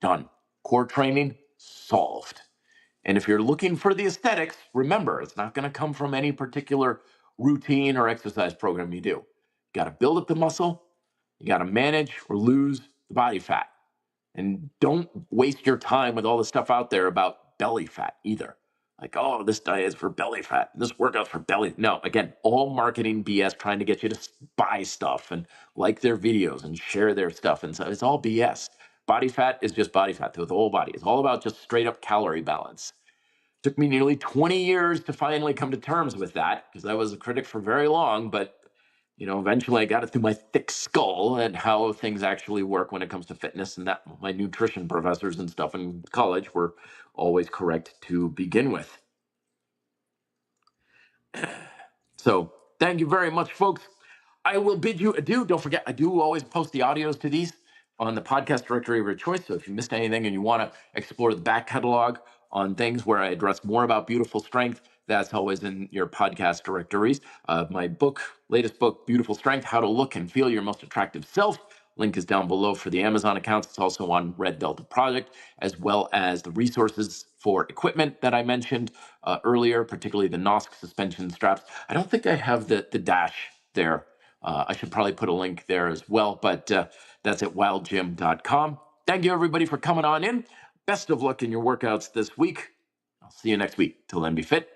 done. Core training solved. And if you're looking for the aesthetics, remember, it's not going to come from any particular routine or exercise program you do. You got to build up the muscle, you got to manage or lose the body fat. And don't waste your time with all the stuff out there about belly fat either. Like, oh, this diet is for belly fat, this workout's for belly. No, again, all marketing BS trying to get you to buy stuff and like their videos and share their stuff. And so it's all BS. Body fat is just body fat with the whole body. It's all about just straight up calorie balance. Took me nearly 20 years to finally come to terms with that because I was a critic for very long, but eventually I got it through my thick skull and how things actually work when it comes to fitness, and that my nutrition professors and stuff in college were always correct to begin with. So thank you very much, folks. I will bid you adieu. Don't forget, I do always post the audios to these on the podcast directory of your choice. So if you missed anything and you want to explore the back catalog on things where I address more about beautiful strength, that's always in your podcast directories. My book, latest book, Beautiful Strength, How to Look and Feel Your Most Attractive Self. Link is down below for the Amazon accounts. It's also on Red Delta Project, as well as the resources for equipment that I mentioned earlier, particularly the NOSC suspension straps. I don't think I have the dash there. I should probably put a link there as well, but that's at wildgym.com. Thank you, everybody, for coming on in. Best of luck in your workouts this week. I'll see you next week. Till then, be fit